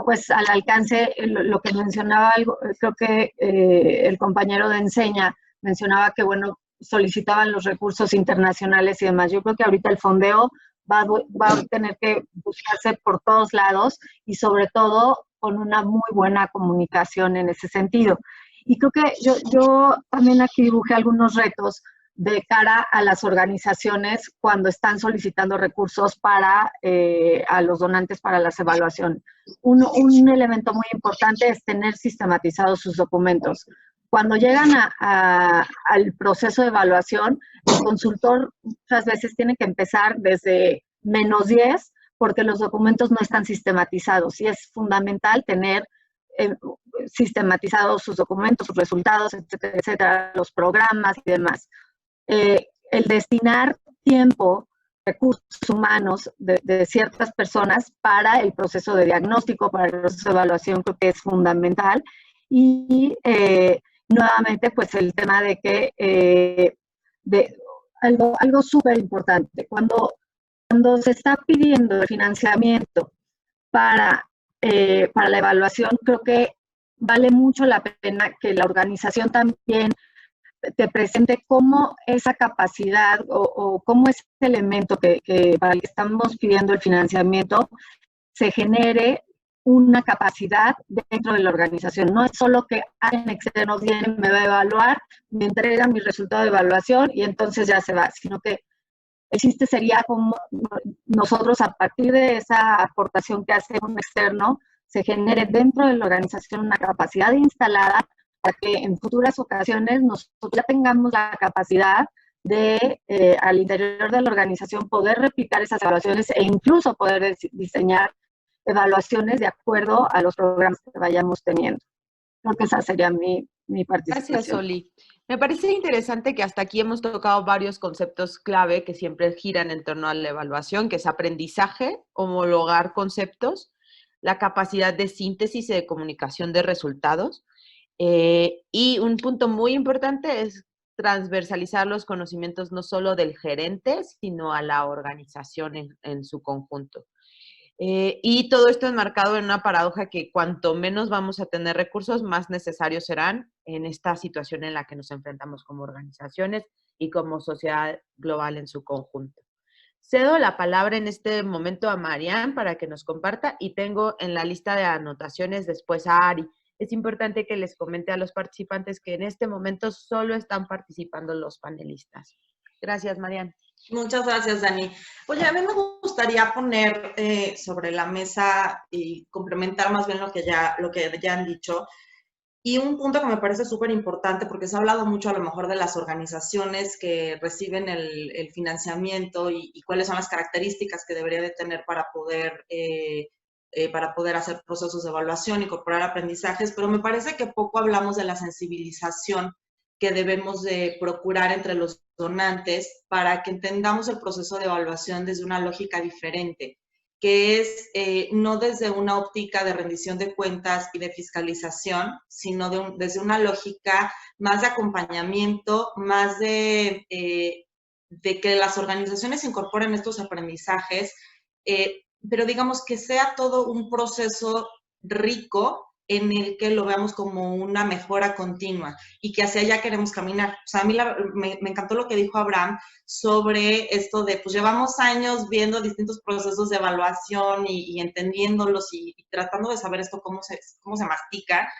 pues al alcance lo que mencionaba, creo que el compañero de Enseña mencionaba que, bueno, solicitaban los recursos internacionales y demás. Yo creo que ahorita el fondeo va a tener que buscarse por todos lados y sobre todo con una muy buena comunicación en ese sentido. Y creo que yo también aquí dibujé algunos retos de cara a las organizaciones cuando están solicitando recursos para a los donantes para las evaluaciones. Un elemento muy importante es tener sistematizados sus documentos. Cuando llegan al proceso de evaluación, el consultor muchas veces tiene que empezar desde -10 porque los documentos no están sistematizados y es fundamental tener sistematizados sus documentos, sus resultados, etcétera, etcétera, los programas y demás. El destinar tiempo, recursos humanos de ciertas personas para el proceso de diagnóstico, para el proceso de evaluación, creo que es fundamental. Y nuevamente, pues el tema de que, algo súper importante, cuando se está pidiendo el financiamiento para la evaluación, creo que vale mucho la pena que la organización también te presente cómo esa capacidad o cómo ese elemento que para el que estamos pidiendo el financiamiento se genere una capacidad dentro de la organización. No es solo que alguien externo viene, me va a evaluar, me entrega mi resultado de evaluación y entonces ya se va, sino que el chiste sería como nosotros a partir de esa aportación que hace un externo se genere dentro de la organización una capacidad instalada para que en futuras ocasiones nosotros ya tengamos la capacidad de, al interior de la organización, poder replicar esas evaluaciones e incluso poder diseñar evaluaciones de acuerdo a los programas que vayamos teniendo. Creo que esa sería mi participación. Gracias, Oli. Me parece interesante que hasta aquí hemos tocado varios conceptos clave que siempre giran en torno a la evaluación, que es aprendizaje, homologar conceptos, la capacidad de síntesis y de comunicación de resultados. Y un punto muy importante es transversalizar los conocimientos no solo del gerente, sino a la organización en su conjunto. Y todo esto enmarcado en una paradoja que cuanto menos vamos a tener recursos, más necesarios serán en esta situación en la que nos enfrentamos como organizaciones y como sociedad global en su conjunto. Cedo la palabra en este momento a Marian para que nos comparta y tengo en la lista de anotaciones después a Ari. Es importante que les comente a los participantes que en este momento solo están participando los panelistas. Gracias, Marian. Muchas gracias, Dani. Oye, a mí me gustaría poner sobre la mesa y complementar más bien lo que ya han dicho. Y un punto que me parece súper importante, porque se ha hablado mucho a lo mejor de las organizaciones que reciben el financiamiento y cuáles son las características que debería de tener para poder hacer procesos de evaluación, incorporar aprendizajes, pero me parece que poco hablamos de la sensibilización que debemos de procurar entre los donantes para que entendamos el proceso de evaluación desde una lógica diferente, que es no desde una óptica de rendición de cuentas y de fiscalización, sino desde una lógica más de acompañamiento, más de que las organizaciones incorporen estos aprendizajes, pero digamos que sea todo un proceso rico en el que lo veamos como una mejora continua y que hacia allá queremos caminar. O sea, a mí me encantó lo que dijo Abraham sobre esto de, pues llevamos años viendo distintos procesos de evaluación y entendiéndolos y tratando de saber esto cómo se mastica.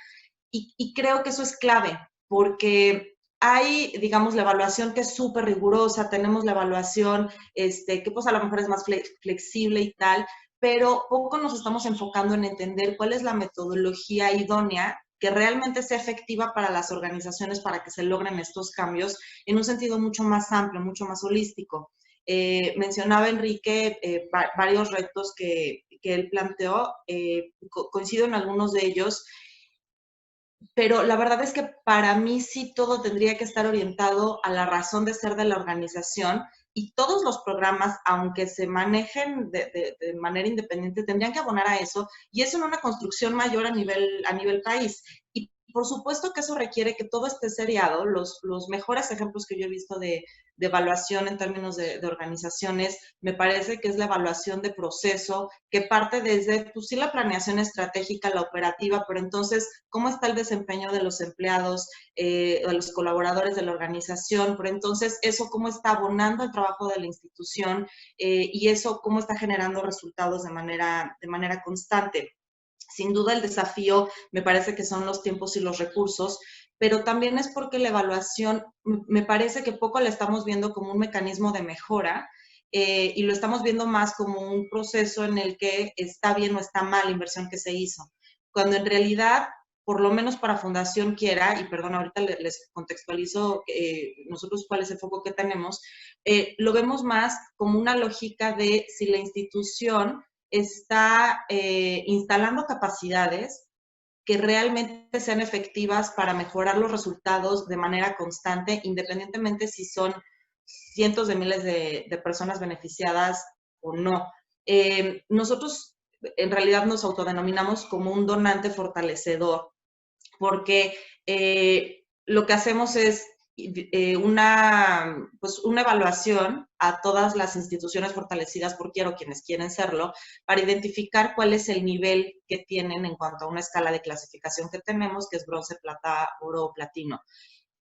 Y creo que eso es clave, porque hay, digamos, la evaluación que es súper rigurosa, tenemos la evaluación que pues a lo mejor es más flexible y tal, pero poco nos estamos enfocando en entender cuál es la metodología idónea que realmente sea efectiva para las organizaciones para que se logren estos cambios en un sentido mucho más amplio, mucho más holístico. Mencionaba Enrique varios retos que él planteó, coincido en algunos de ellos, pero la verdad es que para mí sí todo tendría que estar orientado a la razón de ser de la organización y todos los programas, aunque se manejen de manera independiente, tendrían que abonar a eso y eso en una construcción mayor a nivel país. Y por supuesto que eso requiere que todo esté seriado. Los mejores ejemplos que yo he visto de evaluación en términos de organizaciones, me parece que es la evaluación de proceso, que parte desde, pues sí, la planeación estratégica, la operativa, pero entonces, ¿cómo está el desempeño de los empleados, de los colaboradores de la organización? Pero entonces, eso, ¿cómo está abonando el trabajo de la institución? Y eso, ¿cómo está generando resultados de manera constante? Sin duda el desafío me parece que son los tiempos y los recursos, pero también es porque la evaluación me parece que poco la estamos viendo como un mecanismo de mejora y lo estamos viendo más como un proceso en el que está bien o está mal la inversión que se hizo. Cuando en realidad, por lo menos para Fundación Quiera, y perdón, ahorita les contextualizo nosotros cuál es el foco que tenemos, lo vemos más como una lógica de si la institución está instalando capacidades que realmente sean efectivas para mejorar los resultados de manera constante, independientemente si son cientos de miles de personas beneficiadas o no. Nosotros en realidad nos autodenominamos como un donante fortalecedor, porque lo que hacemos es una evaluación a todas las instituciones fortalecidas por Quiero, quienes quieren serlo, para identificar cuál es el nivel que tienen en cuanto a una escala de clasificación que tenemos, que es bronce, plata, oro o platino.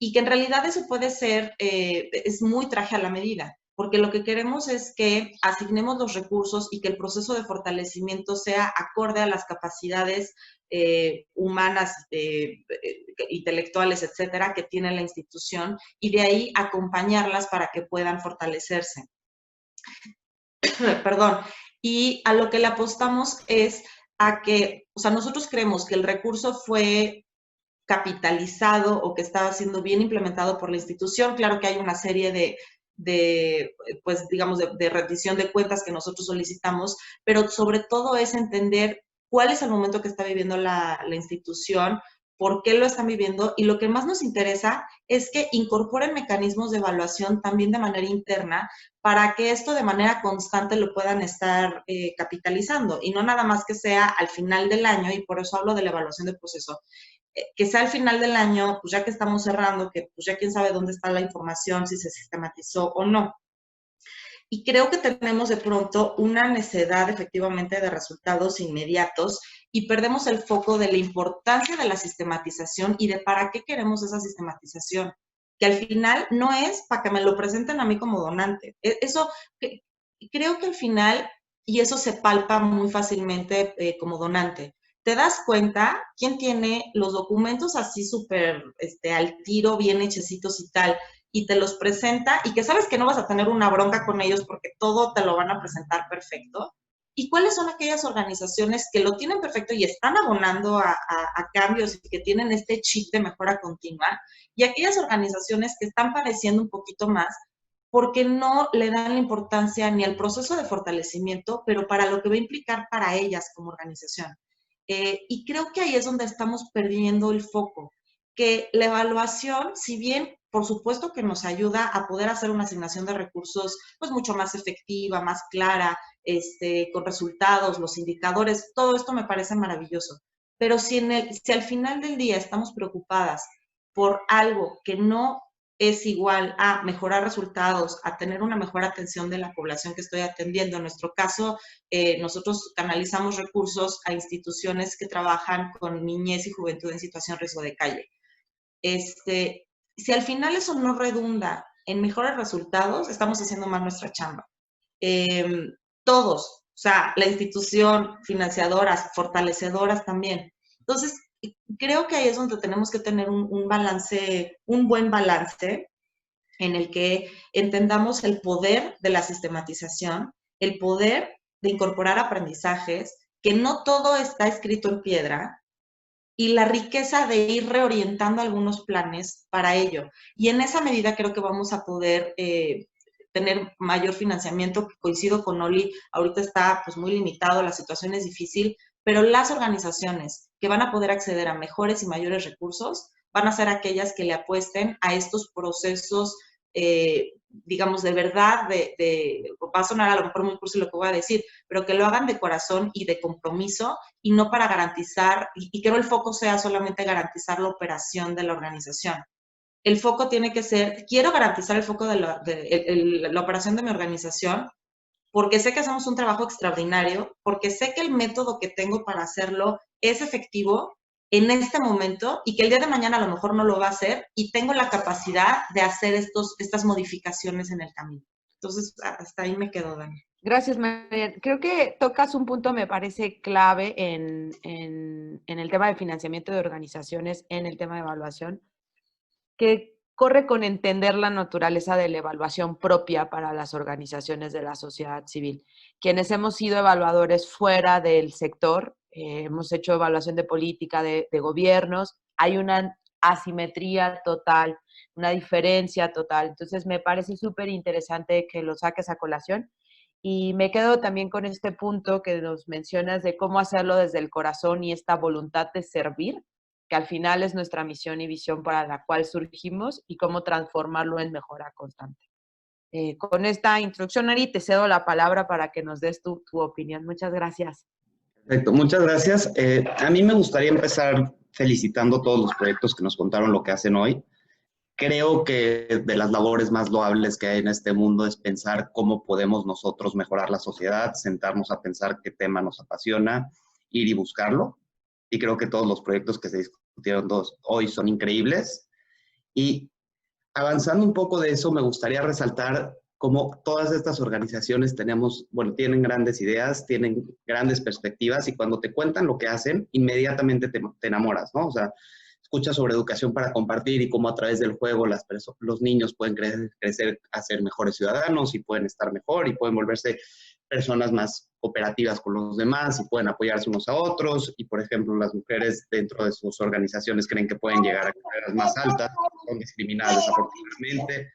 Y que en realidad eso puede ser, es muy traje a la medida, porque lo que queremos es que asignemos los recursos y que el proceso de fortalecimiento sea acorde a las capacidades humanas, intelectuales, etcétera, que tiene la institución, y de ahí acompañarlas para que puedan fortalecerse. Perdón. Y a lo que le apostamos es a que, o sea, nosotros creemos que el recurso fue capitalizado o que estaba siendo bien implementado por la institución. Claro que hay una serie pues, digamos, de rendición de cuentas que nosotros solicitamos, pero sobre todo es entender cuál es el momento que está viviendo la institución, por qué lo están viviendo, y lo que más nos interesa es que incorporen mecanismos de evaluación también de manera interna para que esto de manera constante lo puedan estar capitalizando, y no nada más que sea al final del año, y por eso hablo de la evaluación del proceso. que sea al final del año, pues ya que estamos cerrando, que pues ya quién sabe dónde está la información, si se sistematizó o no. Y creo que tenemos de pronto una necesidad efectivamente de resultados inmediatos y perdemos el foco de la importancia de la sistematización y de para qué queremos esa sistematización, que al final no es para que me lo presenten a mí como donante. Eso, creo que al final, y eso se palpa muy fácilmente como donante, te das cuenta quién tiene los documentos así súper al tiro, bien hechecitos y tal, y te los presenta y que sabes que no vas a tener una bronca con ellos porque todo te lo van a presentar perfecto. ¿Y cuáles son aquellas organizaciones que lo tienen perfecto y están abonando a cambios y que tienen este chip de mejora continua? Y aquellas organizaciones que están padeciendo un poquito más porque no le dan la importancia ni al proceso de fortalecimiento, pero para lo que va a implicar para ellas como organización. Y creo que ahí es donde estamos perdiendo el foco, que la evaluación, si bien por supuesto que nos ayuda a poder hacer una asignación de recursos pues mucho más efectiva, más clara, con resultados, los indicadores, todo esto me parece maravilloso. Pero si al final del día estamos preocupadas por algo que no es igual a mejorar resultados, a tener una mejor atención de la población que estoy atendiendo. En nuestro caso, nosotros canalizamos recursos a instituciones que trabajan con niñez y juventud en situación de riesgo de calle. Si al final eso no redunda en mejores resultados, estamos haciendo mal nuestra chamba. Todos, o sea, la institución, financiadoras, fortalecedoras también. Entonces, creo que ahí es donde tenemos que tener un balance, un buen balance en el que entendamos el poder de la sistematización, el poder de incorporar aprendizajes, que no todo está escrito en piedra, y la riqueza de ir reorientando algunos planes para ello. Y en esa medida creo que vamos a poder tener mayor financiamiento. Coincido con Oli, ahorita está pues muy limitado, la situación es difícil, pero las organizaciones que van a poder acceder a mejores y mayores recursos van a ser aquellas que le apuesten a estos procesos, digamos, de verdad, va a sonar a lo mejor muy cursi lo que voy a decir, pero que lo hagan de corazón y de compromiso y no para garantizar, y que no el foco sea solamente garantizar la operación de la organización. El foco tiene que ser, quiero garantizar el foco de la operación de mi organización, porque sé que hacemos un trabajo extraordinario, porque sé que el método que tengo para hacerlo es efectivo en este momento y que el día de mañana a lo mejor no lo va a hacer y tengo la capacidad de hacer estas modificaciones en el camino. Entonces, hasta ahí me quedo, Dani. Gracias, María. Creo que tocas un punto, me parece, clave en el tema de financiamiento de organizaciones, en el tema de evaluación, que corre con entender la naturaleza de la evaluación propia para las organizaciones de la sociedad civil. Quienes hemos sido evaluadores fuera del sector, hemos hecho evaluación de política, de gobiernos, hay una asimetría total, una diferencia total. Entonces, me parece súper interesante que lo saques a colación. Y me quedo también con este punto que nos mencionas de cómo hacerlo desde el corazón y esta voluntad de servir, que al final es nuestra misión y visión para la cual surgimos, y cómo transformarlo en mejora constante. Con esta introducción, Ari, te cedo la palabra para que nos des tu opinión. Muchas gracias. Perfecto, muchas gracias. A mí me gustaría empezar felicitando todos los proyectos que nos contaron lo que hacen hoy. Creo que de las labores más loables que hay en este mundo es pensar cómo podemos nosotros mejorar la sociedad, sentarnos a pensar qué tema nos apasiona, ir y buscarlo. Y creo que todos los proyectos que se discutieron hoy son increíbles. Y avanzando un poco de eso, me gustaría resaltar cómo todas estas organizaciones tienen grandes ideas, tienen grandes perspectivas, y cuando te cuentan lo que hacen, inmediatamente te enamoras, ¿no? O sea, escuchas sobre educación para compartir y cómo a través del juego los niños pueden crecer a ser mejores ciudadanos y pueden estar mejor y pueden volverse personas más cooperativas con los demás y pueden apoyarse unos a otros. Y, por ejemplo, las mujeres dentro de sus organizaciones creen que pueden llegar a carreras más altas, son discriminadas desafortunadamente.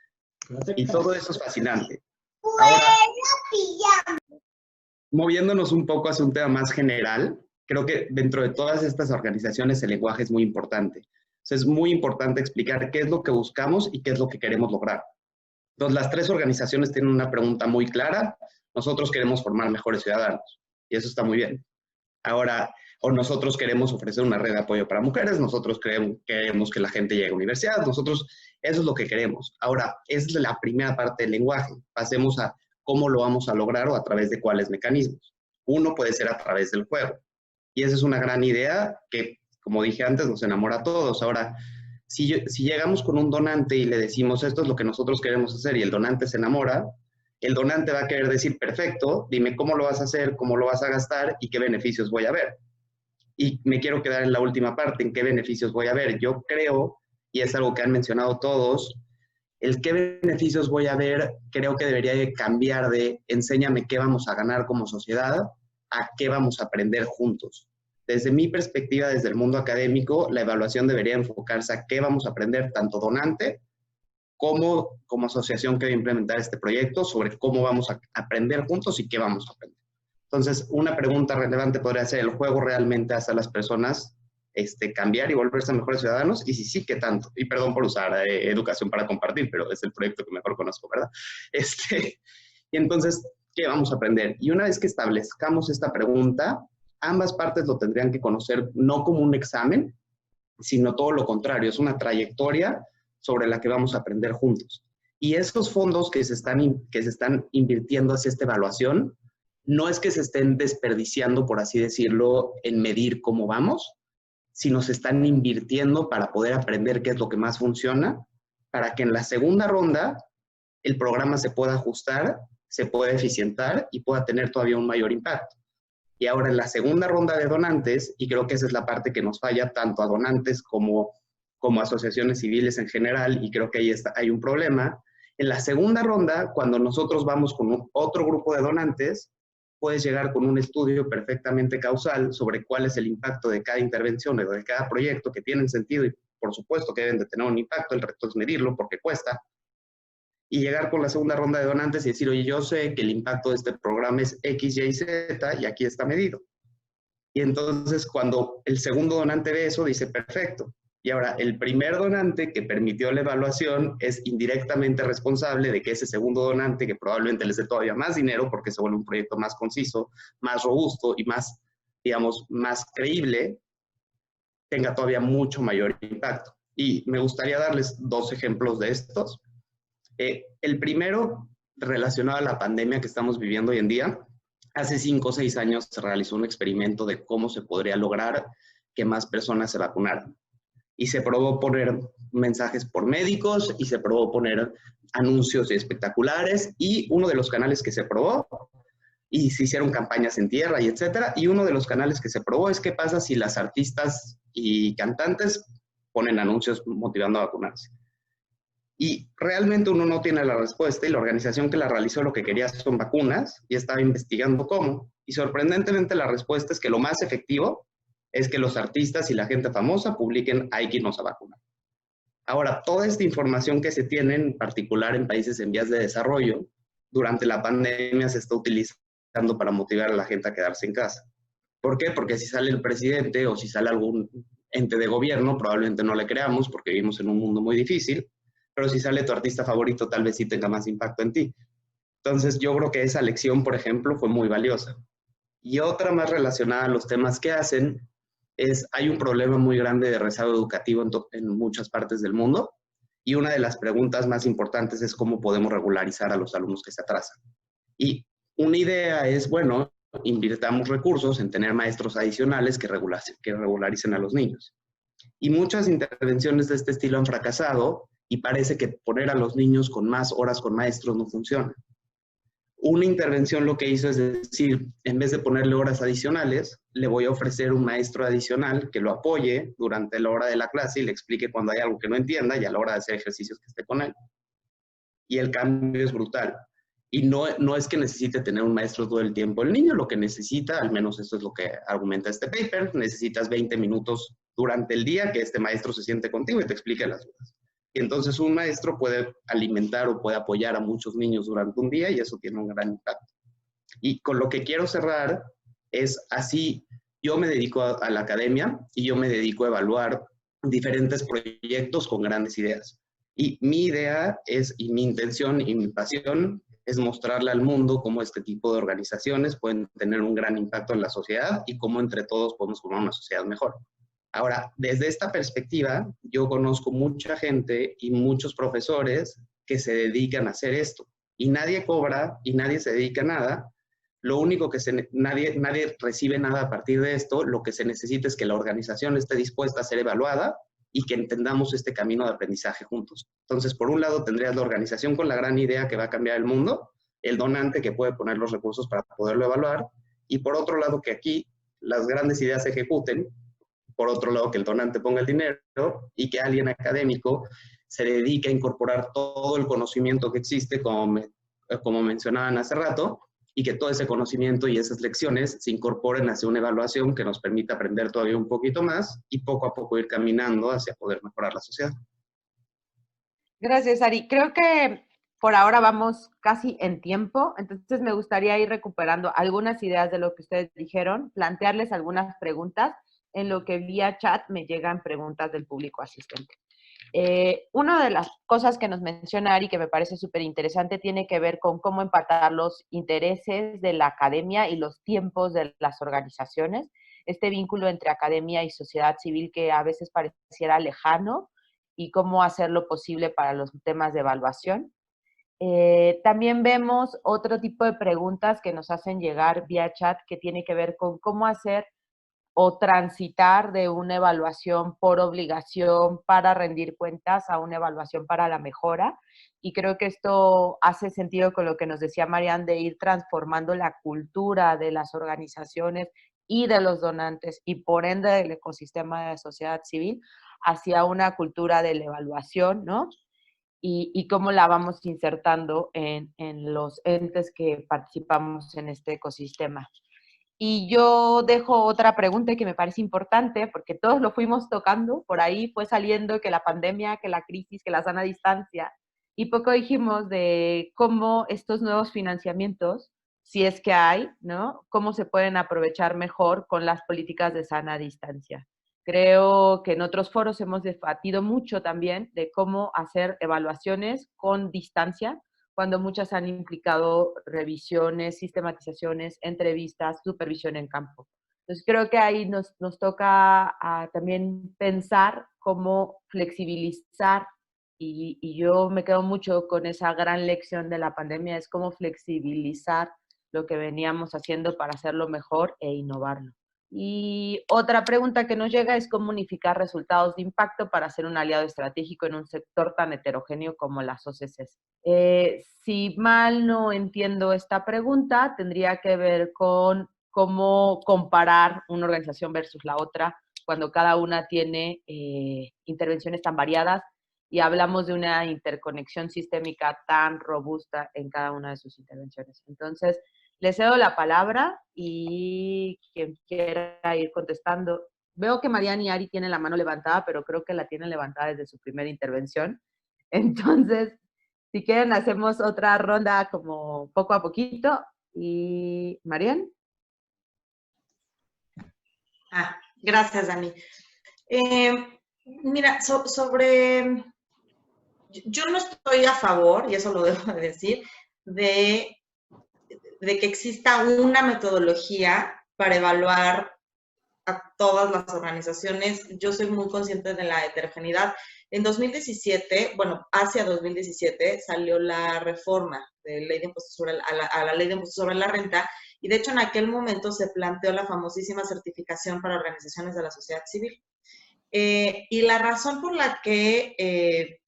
Y todo eso es fascinante. Ahora, moviéndonos un poco hacia un tema más general, creo que dentro de todas estas organizaciones el lenguaje es muy importante. Entonces, es muy importante explicar qué es lo que buscamos y qué es lo que queremos lograr. Entonces, las tres organizaciones tienen una pregunta muy clara. Nosotros queremos formar mejores ciudadanos, y eso está muy bien. Ahora, o nosotros queremos ofrecer una red de apoyo para mujeres, nosotros queremos que la gente llegue a universidad, nosotros, eso es lo que queremos. Ahora, esa es la primera parte del lenguaje. Pasemos a cómo lo vamos a lograr o a través de cuáles mecanismos. Uno puede ser a través del juego. Y esa es una gran idea que, como dije antes, nos enamora a todos. Ahora, si llegamos con un donante y le decimos esto es lo que nosotros queremos hacer y el donante se enamora, el donante va a querer decir, perfecto, dime cómo lo vas a hacer, cómo lo vas a gastar y qué beneficios voy a ver. Y me quiero quedar en la última parte, en qué beneficios voy a ver. Yo creo, y es algo que han mencionado todos, el qué beneficios voy a ver creo que debería de cambiar de enséñame qué vamos a ganar como sociedad a qué vamos a aprender juntos. Desde mi perspectiva, desde el mundo académico, la evaluación debería enfocarse a qué vamos a aprender tanto donante como asociación que va a implementar este proyecto sobre cómo vamos a aprender juntos y qué vamos a aprender. Entonces, una pregunta relevante podría ser, ¿el juego realmente hace a las personas cambiar y volverse mejores ciudadanos? Y si sí, ¿qué tanto? Y perdón por usar educación para compartir, pero es el proyecto que mejor conozco, ¿verdad? Y entonces, ¿qué vamos a aprender? Y una vez que establezcamos esta pregunta, ambas partes lo tendrían que conocer no como un examen, sino todo lo contrario, es una trayectoria sobre la que vamos a aprender juntos. Y esos fondos que se están invirtiendo hacia esta evaluación, no es que se estén desperdiciando, por así decirlo, en medir cómo vamos, sino se están invirtiendo para poder aprender qué es lo que más funciona, para que en la segunda ronda el programa se pueda ajustar, se pueda eficientar y pueda tener todavía un mayor impacto. Y ahora en la segunda ronda de donantes, y creo que esa es la parte que nos falla tanto a donantes como asociaciones civiles en general, y creo que ahí hay un problema. En la segunda ronda, cuando nosotros vamos con otro grupo de donantes, puedes llegar con un estudio perfectamente causal sobre cuál es el impacto de cada intervención o de cada proyecto que tienen sentido y por supuesto que deben de tener un impacto, el reto es medirlo porque cuesta, y llegar con la segunda ronda de donantes y decir, oye, yo sé que el impacto de este programa es X, Y, Z y aquí está medido. Y entonces cuando el segundo donante ve eso, dice, perfecto. Y ahora, el primer donante que permitió la evaluación es indirectamente responsable de que ese segundo donante, que probablemente les dé todavía más dinero porque se vuelve un proyecto más conciso, más robusto y más, digamos, más creíble, tenga todavía mucho mayor impacto. Y me gustaría darles dos ejemplos de estos. El primero, relacionado a la pandemia que estamos viviendo hoy en día, hace 5 o 6 años se realizó un experimento de cómo se podría lograr que más personas se vacunaran. Y se probó poner mensajes por médicos y se probó poner anuncios espectaculares y uno de los canales que se probó y se hicieron campañas en tierra y etcétera. Y uno de los canales que se probó es qué pasa si las artistas y cantantes ponen anuncios motivando a vacunarse. Y realmente uno no tiene la respuesta y la organización que la realizó lo que quería son vacunas y estaba investigando cómo. Y sorprendentemente la respuesta es que lo más efectivo es que los artistas y la gente famosa publiquen hay que irnos a vacunar. Ahora, toda esta información que se tiene, en particular en países en vías de desarrollo, durante la pandemia se está utilizando para motivar a la gente a quedarse en casa. ¿Por qué? Porque si sale el presidente o si sale algún ente de gobierno, probablemente no le creamos porque vivimos en un mundo muy difícil, pero si sale tu artista favorito, tal vez sí tenga más impacto en ti. Entonces, yo creo que esa lección, por ejemplo, fue muy valiosa. Y otra más relacionada a los temas que hacen es, hay un problema muy grande de rezago educativo en muchas partes del mundo, y una de las preguntas más importantes es cómo podemos regularizar a los alumnos que se atrasan. Y una idea es, bueno, invirtamos recursos en tener maestros adicionales que regularicen a los niños. Y muchas intervenciones de este estilo han fracasado, y parece que poner a los niños con más horas con maestros no funciona. Una intervención lo que hizo es decir, en vez de ponerle horas adicionales, le voy a ofrecer un maestro adicional que lo apoye durante la hora de la clase y le explique cuando hay algo que no entienda y a la hora de hacer ejercicios que esté con él. Y el cambio es brutal. Y no es que necesite tener un maestro todo el tiempo el niño, lo que necesita, al menos esto es lo que argumenta este paper, necesitas 20 minutos durante el día que este maestro se siente contigo y te explique las dudas. Y entonces un maestro puede alimentar o puede apoyar a muchos niños durante un día y eso tiene un gran impacto. Y con lo que quiero cerrar es así, yo me dedico a la academia y yo me dedico a evaluar diferentes proyectos con grandes ideas. Y mi idea es, y mi intención y mi pasión es mostrarle al mundo cómo este tipo de organizaciones pueden tener un gran impacto en la sociedad y cómo entre todos podemos formar una sociedad mejor. Ahora, desde esta perspectiva, yo conozco mucha gente y muchos profesores que se dedican a hacer esto. Y nadie cobra y nadie se dedica a nada. Lo único que nadie recibe nada a partir de esto. Lo que se necesita es que la organización esté dispuesta a ser evaluada y que entendamos este camino de aprendizaje juntos. Entonces, por un lado, tendrías la organización con la gran idea que va a cambiar el mundo, el donante que puede poner los recursos para poderlo evaluar, y por otro lado, que aquí las grandes ideas se ejecuten, por otro lado, que el donante ponga el dinero y que alguien académico se dedique a incorporar todo el conocimiento que existe, como mencionaban hace rato, y que todo ese conocimiento y esas lecciones se incorporen hacia una evaluación que nos permita aprender todavía un poquito más y poco a poco ir caminando hacia poder mejorar la sociedad. Gracias, Ari. Creo que por ahora vamos casi en tiempo, entonces me gustaría ir recuperando algunas ideas de lo que ustedes dijeron, plantearles algunas preguntas, en lo que vía chat me llegan preguntas del público asistente. Una de las cosas que nos menciona Ari, que me parece súper interesante, tiene que ver con cómo empatar los intereses de la academia y los tiempos de las organizaciones, este vínculo entre academia y sociedad civil que a veces pareciera lejano, y cómo hacerlo posible para los temas de evaluación. También vemos otro tipo de preguntas que nos hacen llegar vía chat, que tiene que ver con cómo hacer o transitar de una evaluación por obligación para rendir cuentas a una evaluación para la mejora. Y creo que esto hace sentido con lo que nos decía Marianne, de ir transformando la cultura de las organizaciones y de los donantes, y por ende del ecosistema de la sociedad civil, hacia una cultura de la evaluación, ¿no? Y cómo la vamos insertando en los entes que participamos en este ecosistema. Y yo dejo otra pregunta que me parece importante, porque todos lo fuimos tocando, por ahí fue saliendo que la pandemia, que la crisis, que la sana distancia, y poco dijimos de cómo estos nuevos financiamientos, si es que hay, ¿no? Cómo se pueden aprovechar mejor con las políticas de sana distancia. Creo que en otros foros hemos debatido mucho también de cómo hacer evaluaciones con distancia, cuando muchas han implicado revisiones, sistematizaciones, entrevistas, supervisión en campo. Entonces creo que ahí nos toca también pensar cómo flexibilizar, y yo me quedo mucho con esa gran lección de la pandemia, es cómo flexibilizar lo que veníamos haciendo para hacerlo mejor e innovarlo. Y otra pregunta que nos llega es cómo unificar resultados de impacto para ser un aliado estratégico en un sector tan heterogéneo como las OCCs. Si mal no entiendo esta pregunta, tendría que ver con cómo comparar una organización versus la otra cuando cada una tiene intervenciones tan variadas y hablamos de una interconexión sistémica tan robusta en cada una de sus intervenciones. Entonces, les cedo la palabra y quien quiera ir contestando. Veo que Marianne y Ari tienen la mano levantada, pero creo que la tienen levantada desde su primera intervención. Entonces, si quieren, hacemos otra ronda como poco a poquito. Y Marianne. Gracias, Dani. Mira, yo no estoy a favor, y eso lo debo de decir, de que exista una metodología para evaluar a todas las organizaciones. Yo soy muy consciente de la heterogeneidad. En 2017, bueno, hacia 2017, salió la reforma de ley de impuestos a la ley de impuestos sobre la renta, y de hecho en aquel momento se planteó la famosísima certificación para organizaciones de la sociedad civil. Y la razón por la que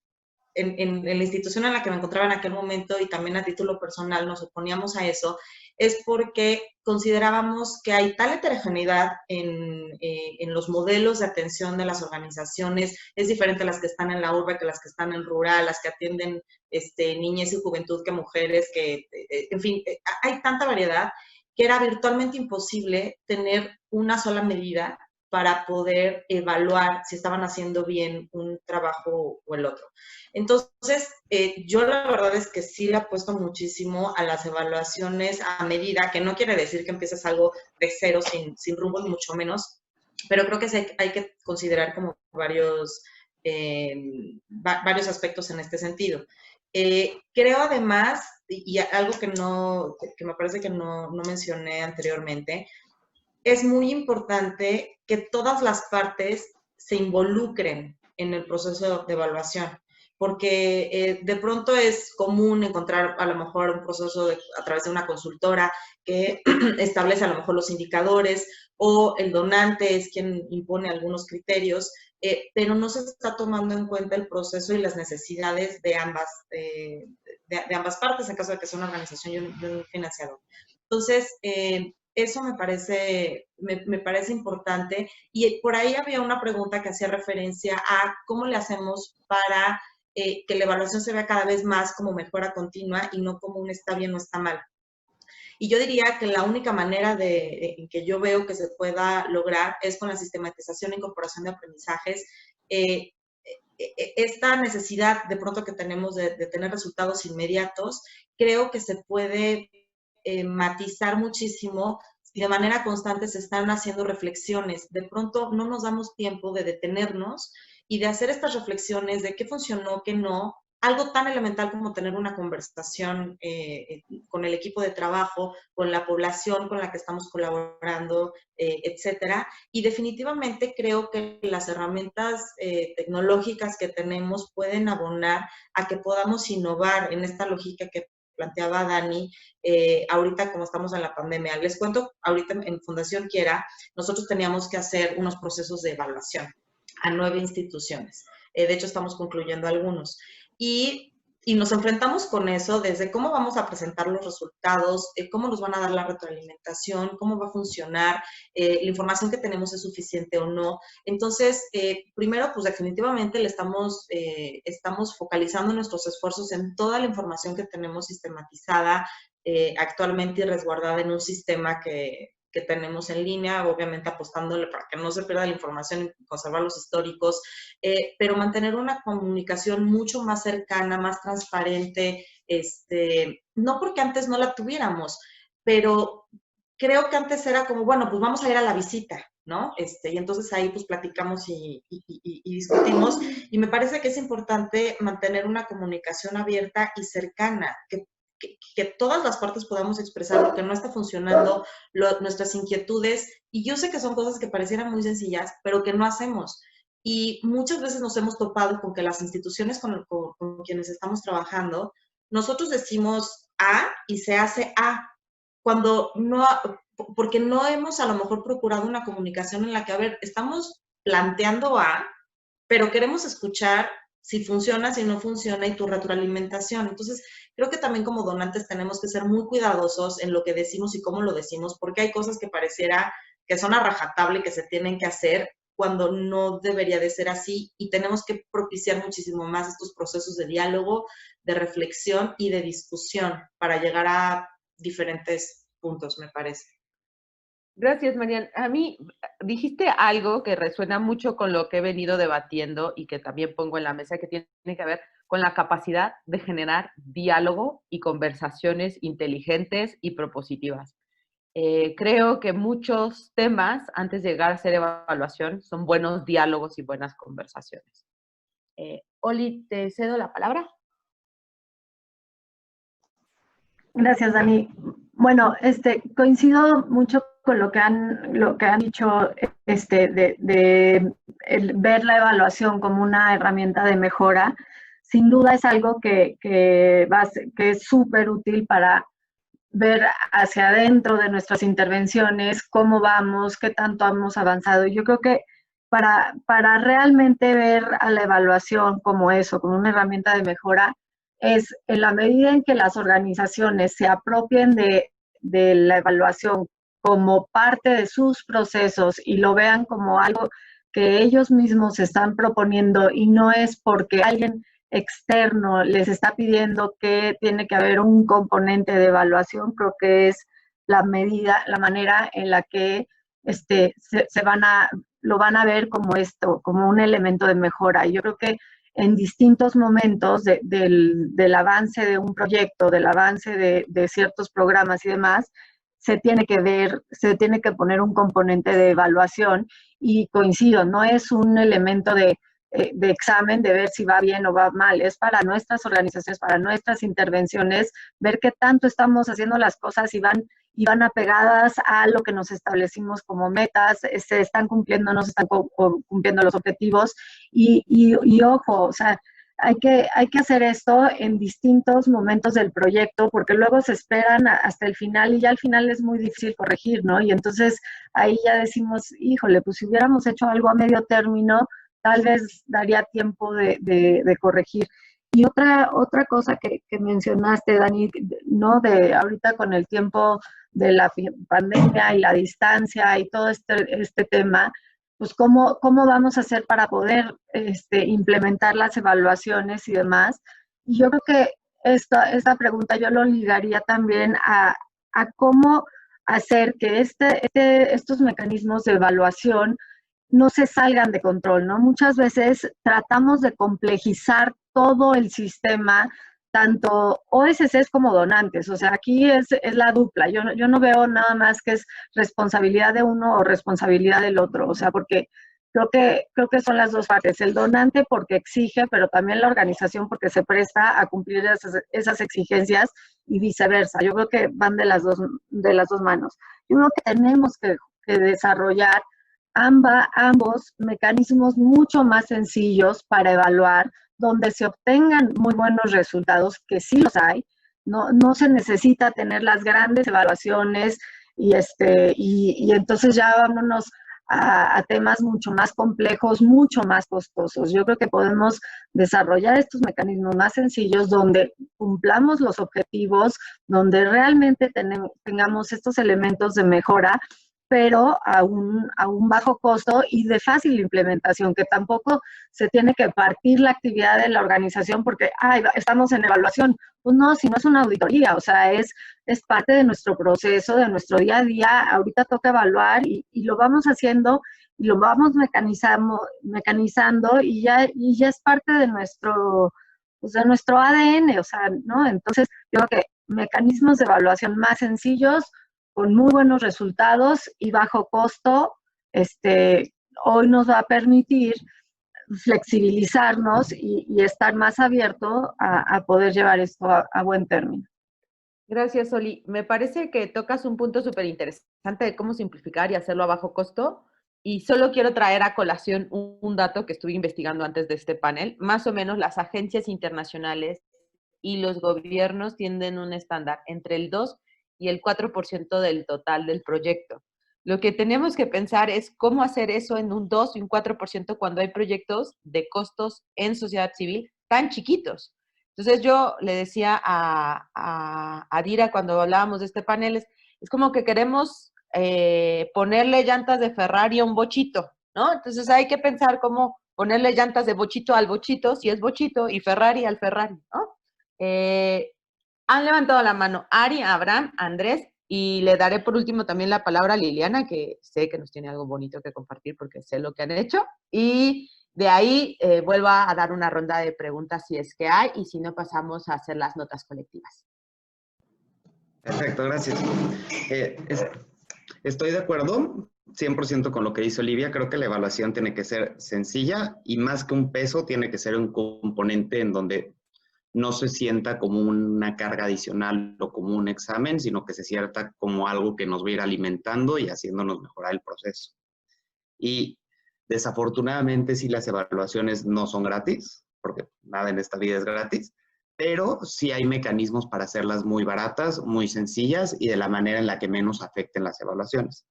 en la institución en la que me encontraba en aquel momento, y también a título personal nos oponíamos a eso, es porque considerábamos que hay tal heterogeneidad en los modelos de atención de las organizaciones. Es diferente a las que están en la urbe que las que están en rural, las que atienden niñez y juventud que mujeres, que, en fin, hay tanta variedad que era virtualmente imposible tener una sola medida para poder evaluar si estaban haciendo bien un trabajo o el otro. Entonces, yo la verdad es que sí le apuesto muchísimo a las evaluaciones a medida, que no quiere decir que empieces algo de cero, sin rumbo, ni mucho menos, pero creo que hay que considerar como varios aspectos en este sentido. Creo además y algo que me parece que no mencioné anteriormente, es muy importante que todas las partes se involucren en el proceso de evaluación, porque de pronto es común encontrar a lo mejor un proceso a través de una consultora que establece a lo mejor los indicadores, o el donante es quien impone algunos criterios, pero no se está tomando en cuenta el proceso y las necesidades de ambas partes, en caso de que sea una organización y un financiador. Entonces, eso me parece importante. Y por ahí había una pregunta que hacía referencia a cómo le hacemos para que la evaluación se vea cada vez más como mejora continua y no como un está bien o está mal. Y yo diría que la única manera en que yo veo que se pueda lograr es con la sistematización e incorporación de aprendizajes. Esta necesidad de pronto que tenemos de tener resultados inmediatos, creo que se puede matizar muchísimo si de manera constante se están haciendo reflexiones. De pronto no nos damos tiempo de detenernos y de hacer estas reflexiones de qué funcionó, qué no, algo tan elemental como tener una conversación con el equipo de trabajo, con la población con la que estamos colaborando, etcétera. Y definitivamente creo que las herramientas tecnológicas que tenemos pueden abonar a que podamos innovar en esta lógica que planteaba Dani, ahorita como estamos en la pandemia. Les cuento, ahorita en Fundación Quiera, nosotros teníamos que hacer unos procesos de evaluación a 9 instituciones. De hecho, estamos concluyendo algunos. Y nos enfrentamos con eso desde cómo vamos a presentar los resultados, cómo nos van a dar la retroalimentación, cómo va a funcionar, la información que tenemos es suficiente o no. Entonces, primero, pues definitivamente estamos focalizando nuestros esfuerzos en toda la información que tenemos sistematizada actualmente y resguardada en un sistema que tenemos en línea, obviamente apostándole para que no se pierda la información y conservar los históricos, pero mantener una comunicación mucho más cercana, más transparente, no porque antes no la tuviéramos, pero creo que antes era como, bueno, pues vamos a ir a la visita, ¿no? Y entonces ahí pues platicamos y discutimos, y me parece que es importante mantener una comunicación abierta y cercana, que todas las partes podamos expresar lo que no está funcionando, nuestras inquietudes, y yo sé que son cosas que parecieran muy sencillas, pero que no hacemos. Y muchas veces nos hemos topado con que las instituciones con quienes estamos trabajando, nosotros decimos A y se hace A, cuando no, porque no hemos a lo mejor procurado una comunicación en la que, a ver, estamos planteando A, pero queremos escuchar si funciona, si no funciona y tu retroalimentación. Entonces, creo que también como donantes tenemos que ser muy cuidadosos en lo que decimos y cómo lo decimos, porque hay cosas que pareciera que son a rajatabla y que se tienen que hacer cuando no debería de ser así, y tenemos que propiciar muchísimo más estos procesos de diálogo, de reflexión y de discusión para llegar a diferentes puntos, me parece. Gracias, Marian. A mí dijiste algo que resuena mucho con lo que he venido debatiendo y que también pongo en la mesa, que tiene que ver con la capacidad de generar diálogo y conversaciones inteligentes y propositivas. Creo que muchos temas, antes de llegar a hacer evaluación, son buenos diálogos y buenas conversaciones. Oli, te cedo la palabra. Gracias, Dani. Bueno, coincido mucho con lo que han dicho, de ver la evaluación como una herramienta de mejora. Sin duda es algo que es súper útil para ver hacia adentro de nuestras intervenciones, cómo vamos, qué tanto hemos avanzado. Yo creo que para realmente ver a la evaluación como eso, como una herramienta de mejora, es en la medida en que las organizaciones se apropien de la evaluación como parte de sus procesos y lo vean como algo que ellos mismos están proponiendo, y no es porque alguien externo les está pidiendo que tiene que haber un componente de evaluación. Creo que es la manera en la que lo van a ver como esto, como un elemento de mejora. Y yo creo que en distintos momentos del avance de un proyecto, del avance de ciertos programas y demás, se tiene que poner un componente de evaluación, y coincido, no es un elemento de de examen de ver si va bien o va mal, es para nuestras organizaciones, para nuestras intervenciones, ver qué tanto estamos haciendo las cosas y van apegadas a lo que nos establecimos como metas, se están cumpliendo, no se están cumpliendo los objetivos y ojo, o sea, hay que hacer esto en distintos momentos del proyecto porque luego se esperan hasta el final y ya al final es muy difícil corregir, ¿no? Y entonces ahí ya decimos, híjole, pues si hubiéramos hecho algo a medio término, tal vez daría tiempo de corregir. Y otra cosa que mencionaste, Dani, ¿no? De ahorita con el tiempo de la pandemia y la distancia y todo este tema, pues cómo vamos a hacer para poder implementar las evaluaciones y demás. Y yo creo que esta pregunta yo lo ligaría también a cómo hacer que estos mecanismos de evaluación no se salgan de control, ¿no? Muchas veces tratamos de complejizar todo el sistema, tanto OSCs como donantes. O sea, aquí es la dupla. Yo no veo nada más que es responsabilidad de uno o responsabilidad del otro. O sea, porque creo que son las dos partes. El donante porque exige, pero también la organización porque se presta a cumplir esas exigencias y viceversa. Yo creo que van de las dos manos. Yo creo que tenemos que desarrollar ambos mecanismos mucho más sencillos para evaluar, donde se obtengan muy buenos resultados, que sí los hay. No se necesita tener las grandes evaluaciones y entonces ya vámonos a temas mucho más complejos, mucho más costosos. Yo creo que podemos desarrollar estos mecanismos más sencillos donde cumplamos los objetivos, donde realmente tengamos estos elementos de mejora, pero a un bajo costo y de fácil implementación, que tampoco se tiene que partir la actividad de la organización porque estamos en evaluación. Pues no, si no es una auditoría, o sea, es parte de nuestro proceso, de nuestro día a día. Ahorita toca evaluar y lo vamos haciendo y lo vamos mecanizando y ya es parte de nuestro ADN, o sea, ¿no? Entonces, yo creo que mecanismos de evaluación más sencillos, con muy buenos resultados y bajo costo, hoy nos va a permitir flexibilizarnos y estar más abierto a poder llevar esto a buen término. Gracias, Oli. Me parece que tocas un punto súper interesante de cómo simplificar y hacerlo a bajo costo. Y solo quiero traer a colación un dato que estuve investigando antes de este panel. Más o menos las agencias internacionales y los gobiernos tienen un estándar entre el 2 y el 4% del total del proyecto. Lo que tenemos que pensar es cómo hacer eso en un 2 y un 4% cuando hay proyectos de costos en sociedad civil tan chiquitos. Entonces yo le decía a Dira cuando hablábamos de este panel, es como que queremos ponerle llantas de Ferrari a un bochito, ¿no? Entonces hay que pensar cómo ponerle llantas de bochito al bochito, si es bochito, y Ferrari al Ferrari, ¿no? Han levantado la mano Ari, Abraham, Andrés, y le daré por último también la palabra a Liliana, que sé que nos tiene algo bonito que compartir porque sé lo que han hecho. Y de ahí vuelvo a dar una ronda de preguntas si es que hay, y si no pasamos a hacer las notas colectivas. Perfecto, gracias. Estoy de acuerdo 100% con lo que dice Olivia. Creo que la evaluación tiene que ser sencilla y más que un peso tiene que ser un componente en donde no se sienta como una carga adicional o como un examen, sino que se sienta como algo que nos va a ir alimentando y haciéndonos mejorar el proceso. Y desafortunadamente sí, las evaluaciones no son gratis, porque nada en esta vida es gratis, pero sí hay mecanismos para hacerlas muy baratas, muy sencillas y de la manera en la que menos afecten las evaluaciones.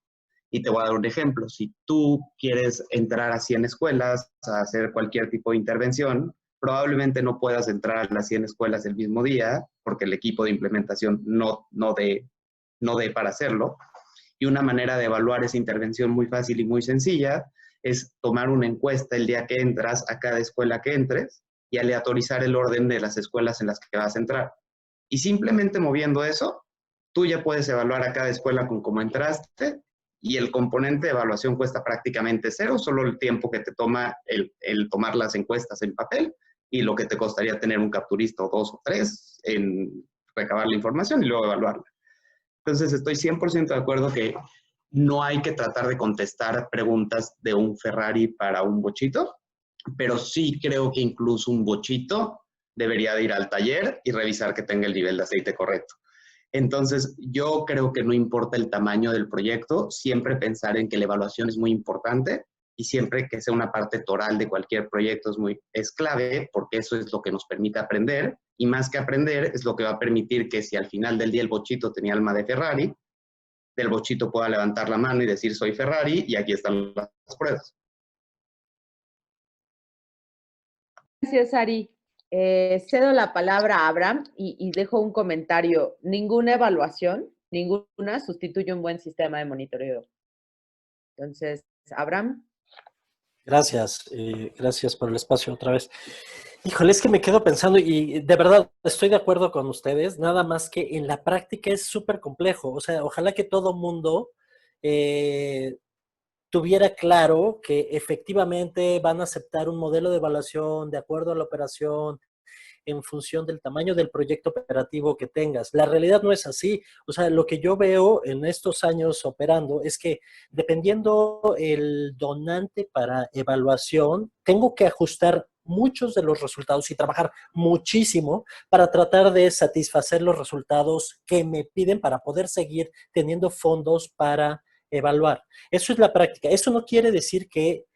Y te voy a dar un ejemplo. Si tú quieres entrar a 100 escuelas a hacer cualquier tipo de intervención, probablemente no puedas entrar a las 100 escuelas el mismo día porque el equipo de implementación no dé para hacerlo. Y una manera de evaluar esa intervención muy fácil y muy sencilla es tomar una encuesta el día que entras a cada escuela que entres y aleatorizar el orden de las escuelas en las que vas a entrar. Y simplemente moviendo eso, tú ya puedes evaluar a cada escuela con cómo entraste y el componente de evaluación cuesta prácticamente cero, solo el tiempo que te toma el tomar las encuestas en papel y lo que te costaría tener un capturista o 2 o 3 en recabar la información y luego evaluarla. Entonces, estoy 100% de acuerdo que no hay que tratar de contestar preguntas de un Ferrari para un bochito. pero sí creo que incluso un bochito debería de ir al taller y revisar que tenga el nivel de aceite correcto. Entonces, yo creo que no importa el tamaño del proyecto, siempre pensar en que la evaluación es muy importante y siempre que sea una parte toral de cualquier proyecto es clave, porque eso es lo que nos permite aprender, y más que aprender es lo que va a permitir que si al final del día el bochito tenía alma de Ferrari, del bochito pueda levantar la mano y decir soy Ferrari y aquí están las pruebas. Gracias, Ari. Cedo la palabra a Abraham y dejo un comentario. Ninguna evaluación, ninguna sustituye un buen sistema de monitoreo. Entonces, Abraham. Gracias, gracias por el espacio otra vez. Híjole, es que me quedo pensando y de verdad estoy de acuerdo con ustedes, nada más que en la práctica es súper complejo. O sea, ojalá que todo mundo tuviera claro que efectivamente van a aceptar un modelo de evaluación de acuerdo a la operación, en función del tamaño del proyecto operativo que tengas. La realidad no es así. O sea, lo que yo veo en estos años operando es que dependiendo el donante para evaluación, tengo que ajustar muchos de los resultados y trabajar muchísimo para tratar de satisfacer los resultados que me piden para poder seguir teniendo fondos para evaluar. Eso es la práctica. Eso no quiere decir que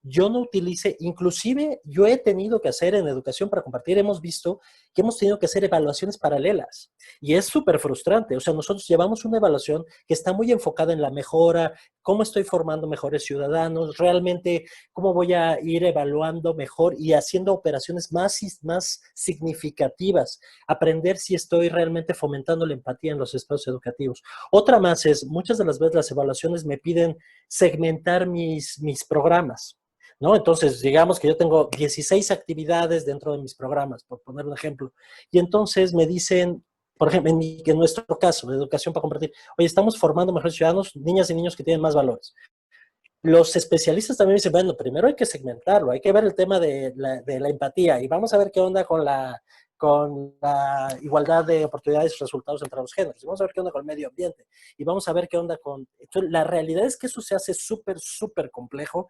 yo no utilice, inclusive yo he tenido que hacer en Educación para Compartir, hemos visto que hemos tenido que hacer evaluaciones paralelas y es súper frustrante. O sea, nosotros llevamos una evaluación que está muy enfocada en la mejora, cómo estoy formando mejores ciudadanos, realmente cómo voy a ir evaluando mejor y haciendo operaciones más significativas, aprender si estoy realmente fomentando la empatía en los espacios educativos. Otra más es, muchas de las veces las evaluaciones me piden segmentar mis programas, ¿no? Entonces, digamos que yo tengo 16 actividades dentro de mis programas, por poner un ejemplo, y entonces me dicen, por ejemplo, en nuestro caso, de Educación para Compartir, oye, estamos formando mejores ciudadanos, niñas y niños que tienen más valores. Los especialistas también dicen, bueno, primero hay que segmentarlo, hay que ver el tema de la empatía y vamos a ver qué onda con la igualdad de oportunidades y resultados entre los géneros. Y vamos a ver qué onda con el medio ambiente. Y vamos a ver qué onda con... Entonces, la realidad es que eso se hace súper, súper complejo.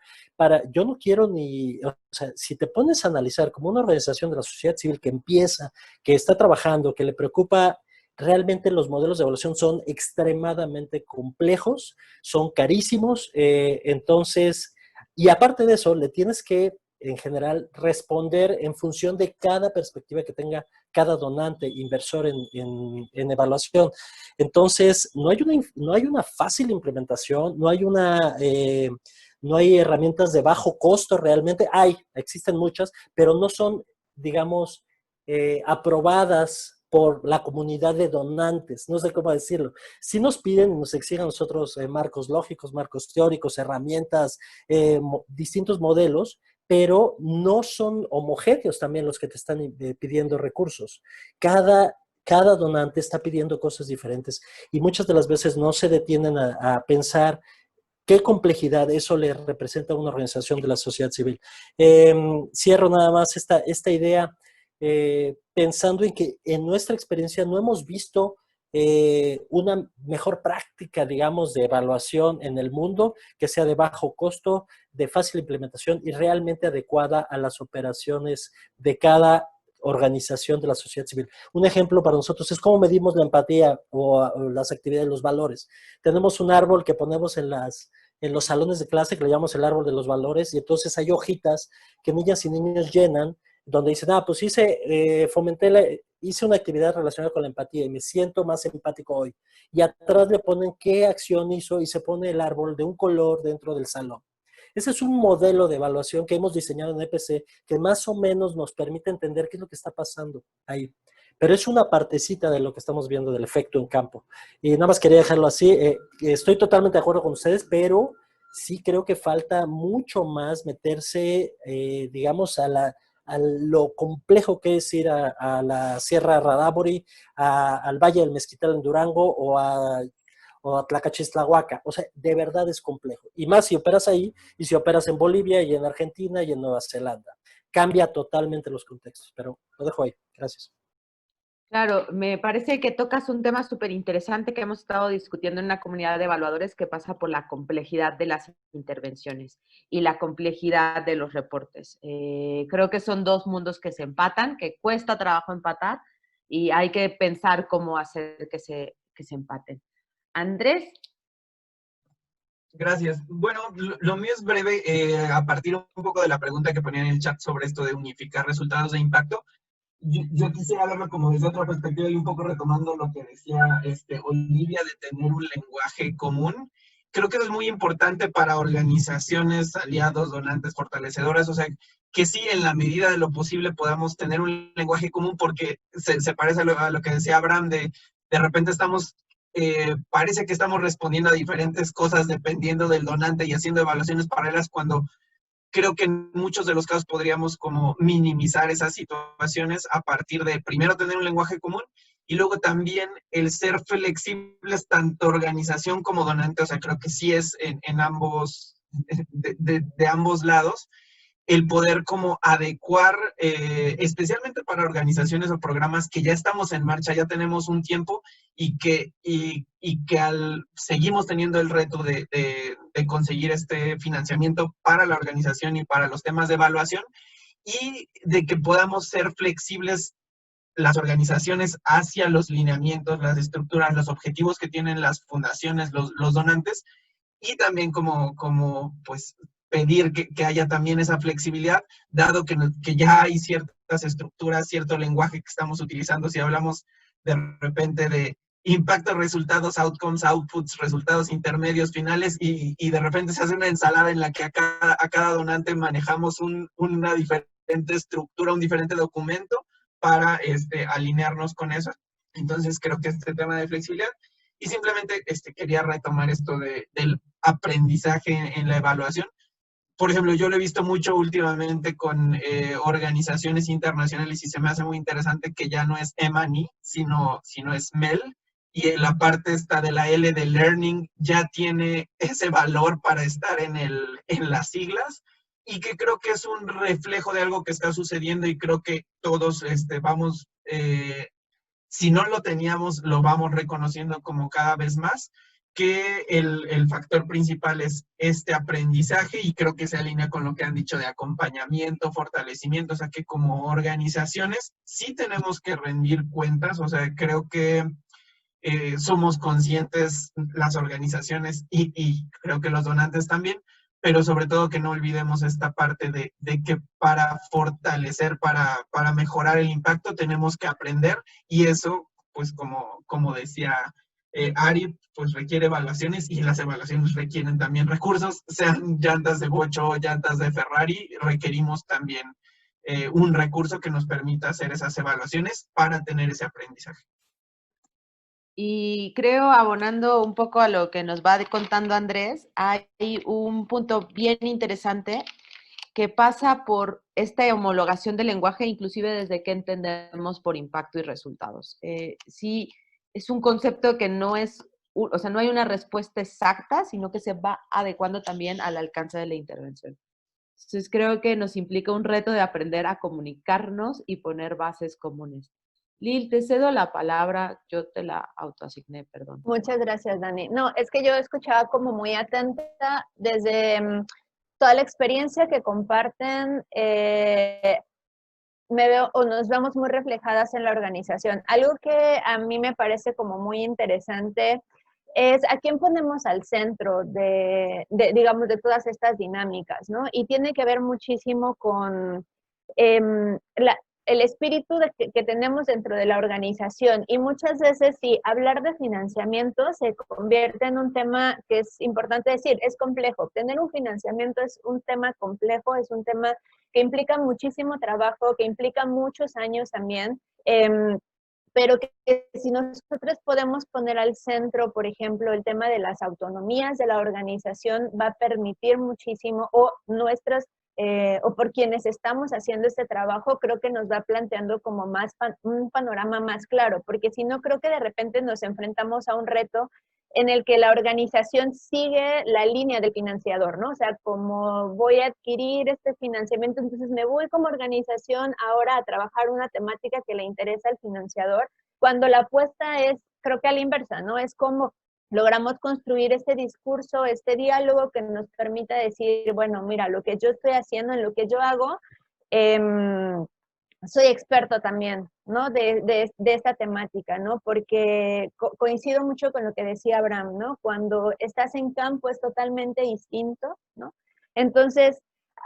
Yo no quiero ni... O sea, si te pones a analizar como una organización de la sociedad civil que empieza, que está trabajando, que le preocupa, realmente los modelos de evaluación son extremadamente complejos, son carísimos, entonces, y aparte de eso, le tienes que en general responder en función de cada perspectiva que tenga cada donante, inversor en evaluación. Entonces, no hay una fácil implementación, no hay herramientas de bajo costo realmente. Existen muchas, pero no son, digamos, aprobadas por la comunidad de donantes, no sé cómo decirlo. Sí nos piden y nos exigen a nosotros marcos lógicos, marcos teóricos, herramientas, distintos modelos, pero no son homogéneos también los que te están pidiendo recursos. Cada donante está pidiendo cosas diferentes y muchas de las veces no se detienen a pensar qué complejidad eso le representa a una organización de la sociedad civil. Cierro nada más esta idea pensando en que en nuestra experiencia no hemos visto una mejor práctica, digamos, de evaluación en el mundo que sea de bajo costo, de fácil implementación y realmente adecuada a las operaciones de cada organización de la sociedad civil. Un ejemplo para nosotros es cómo medimos la empatía o las actividades, los valores. Tenemos un árbol que ponemos en los salones de clase que le llamamos el árbol de los valores y entonces hay hojitas que niñas y niños llenan donde dicen, pues hice una actividad relacionada con la empatía y me siento más empático hoy. Y atrás le ponen qué acción hizo y se pone el árbol de un color dentro del salón. Ese es un modelo de evaluación que hemos diseñado en EPC que más o menos nos permite entender qué es lo que está pasando ahí. Pero es una partecita de lo que estamos viendo del efecto en campo. Y nada más quería dejarlo así. Estoy totalmente de acuerdo con ustedes, pero sí creo que falta mucho más meterse, digamos, a lo complejo que es ir a la Sierra Radábori, al Valle del Mezquital en Durango o a Tlacachislahuaca. O sea, de verdad es complejo. Y más si operas ahí y si operas en Bolivia y en Argentina y en Nueva Zelanda. Cambia totalmente los contextos, pero lo dejo ahí. Gracias. Claro, me parece que tocas un tema súper interesante que hemos estado discutiendo en una comunidad de evaluadores que pasa por la complejidad de las intervenciones y la complejidad de los reportes. Creo que son dos mundos que se empatan, que cuesta trabajo empatar y hay que pensar cómo hacer que se empaten. Andrés. Gracias. Bueno, lo mío es breve, a partir un poco de la pregunta que ponían en el chat sobre esto de unificar resultados de impacto. Yo quisiera verlo como desde otra perspectiva y un poco retomando lo que decía Olivia de tener un lenguaje común. Creo que eso es muy importante para organizaciones, aliados, donantes, fortalecedoras, o sea, que sí, en la medida de lo posible podamos tener un lenguaje común, porque se parece a lo que decía Abraham, de repente estamos, parece que estamos respondiendo a diferentes cosas dependiendo del donante y haciendo evaluaciones paralelas cuando creo que en muchos de los casos podríamos como minimizar esas situaciones a partir de primero tener un lenguaje común y luego también el ser flexibles tanto organización como donante, o sea, creo que sí es en ambos, de ambos lados, el poder como adecuar, especialmente para organizaciones o programas que ya estamos en marcha, ya tenemos un tiempo y que seguimos teniendo el reto de conseguir este financiamiento para la organización y para los temas de evaluación y de que podamos ser flexibles las organizaciones hacia los lineamientos, las estructuras, los objetivos que tienen las fundaciones, los donantes, y también como pues pedir que haya también esa flexibilidad, dado que ya hay ciertas estructuras, cierto lenguaje que estamos utilizando. Si hablamos de repente de impacto, resultados, outcomes, outputs, resultados intermedios, finales, y de repente se hace una ensalada en la que a cada donante manejamos una diferente estructura, un diferente documento para alinearnos con eso. Entonces creo que este tema de flexibilidad, y simplemente quería retomar esto del aprendizaje en la evaluación. Por ejemplo, yo lo he visto mucho últimamente con organizaciones internacionales y se me hace muy interesante que ya no es EMANI, sino es MEL, y en la parte esta de la L de Learning ya tiene ese valor para estar en las siglas, y que creo que es un reflejo de algo que está sucediendo y creo que todos vamos, si no lo teníamos, lo vamos reconociendo como cada vez más, que el factor principal es este aprendizaje, y creo que se alinea con lo que han dicho de acompañamiento, fortalecimiento, o sea que como organizaciones sí tenemos que rendir cuentas, o sea, creo que somos conscientes las organizaciones y creo que los donantes también, pero sobre todo que no olvidemos esta parte de que para fortalecer, para mejorar el impacto tenemos que aprender, y eso, pues como decía Ari, pues requiere evaluaciones, y las evaluaciones requieren también recursos, sean llantas de Bocho o llantas de Ferrari, requerimos también un recurso que nos permita hacer esas evaluaciones para tener ese aprendizaje. Y creo, abonando un poco a lo que nos va contando Andrés, hay un punto bien interesante que pasa por esta homologación del lenguaje, inclusive desde que entendemos por impacto y resultados. Sí, es un concepto que no es, o sea, no hay una respuesta exacta, sino que se va adecuando también al alcance de la intervención. Entonces creo que nos implica un reto de aprender a comunicarnos y poner bases comunes. Lil, te cedo la palabra, yo te la autoasigné, perdón. Muchas gracias, Dani. No, es que yo escuchaba como muy atenta desde toda la experiencia que comparten, me veo o nos vemos muy reflejadas en la organización. Algo que a mí me parece como muy interesante es a quién ponemos al centro digamos, de todas estas dinámicas, ¿no? Y tiene que ver muchísimo con el espíritu que tenemos dentro de la organización. Y muchas veces, sí, hablar de financiamiento se convierte en un tema que es importante decir, es complejo. Obtener un financiamiento es un tema complejo, es un tema que implica muchísimo trabajo, que implica muchos años también, pero que si nosotros podemos poner al centro, por ejemplo, el tema de las autonomías de la organización, va a permitir muchísimo, o o por quienes estamos haciendo este trabajo, creo que nos va planteando como un panorama más claro, porque si no, creo que de repente nos enfrentamos a un reto en el que la organización sigue la línea del financiador, ¿no? O sea, como voy a adquirir este financiamiento, entonces me voy como organización ahora a trabajar una temática que le interesa al financiador, cuando la apuesta es, creo que a la inversa, ¿no? Es como logramos construir este discurso, este diálogo que nos permita decir, bueno, mira, lo que yo estoy haciendo, en lo que yo hago, soy experto también, ¿no? De esta temática, ¿no? Porque coincido mucho con lo que decía Abraham, ¿no? Cuando estás en campo es totalmente distinto, ¿no? Entonces,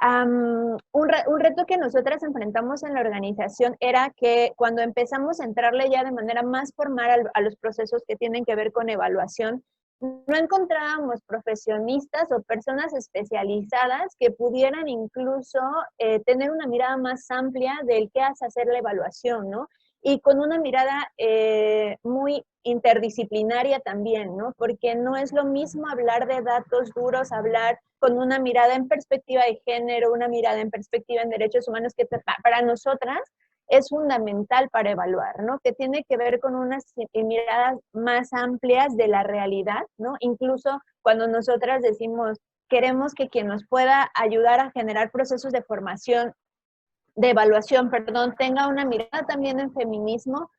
un reto que nosotras enfrentamos en la organización era que cuando empezamos a entrarle ya de manera más formal a los procesos que tienen que ver con evaluación, no encontrábamos profesionistas o personas especializadas que pudieran incluso tener una mirada más amplia del qué hace hacer la evaluación, ¿no? Y con una mirada muy interdisciplinaria también, ¿no? Porque no es lo mismo hablar de datos duros, hablar con una mirada en perspectiva de género, una mirada en perspectiva en derechos humanos, que para nosotras es fundamental para evaluar, ¿no? Que tiene que ver con unas miradas más amplias de la realidad, ¿no? Incluso cuando nosotras decimos, queremos que quien nos pueda ayudar a generar procesos de formación, de evaluación, perdón, tenga una mirada también en feminismo,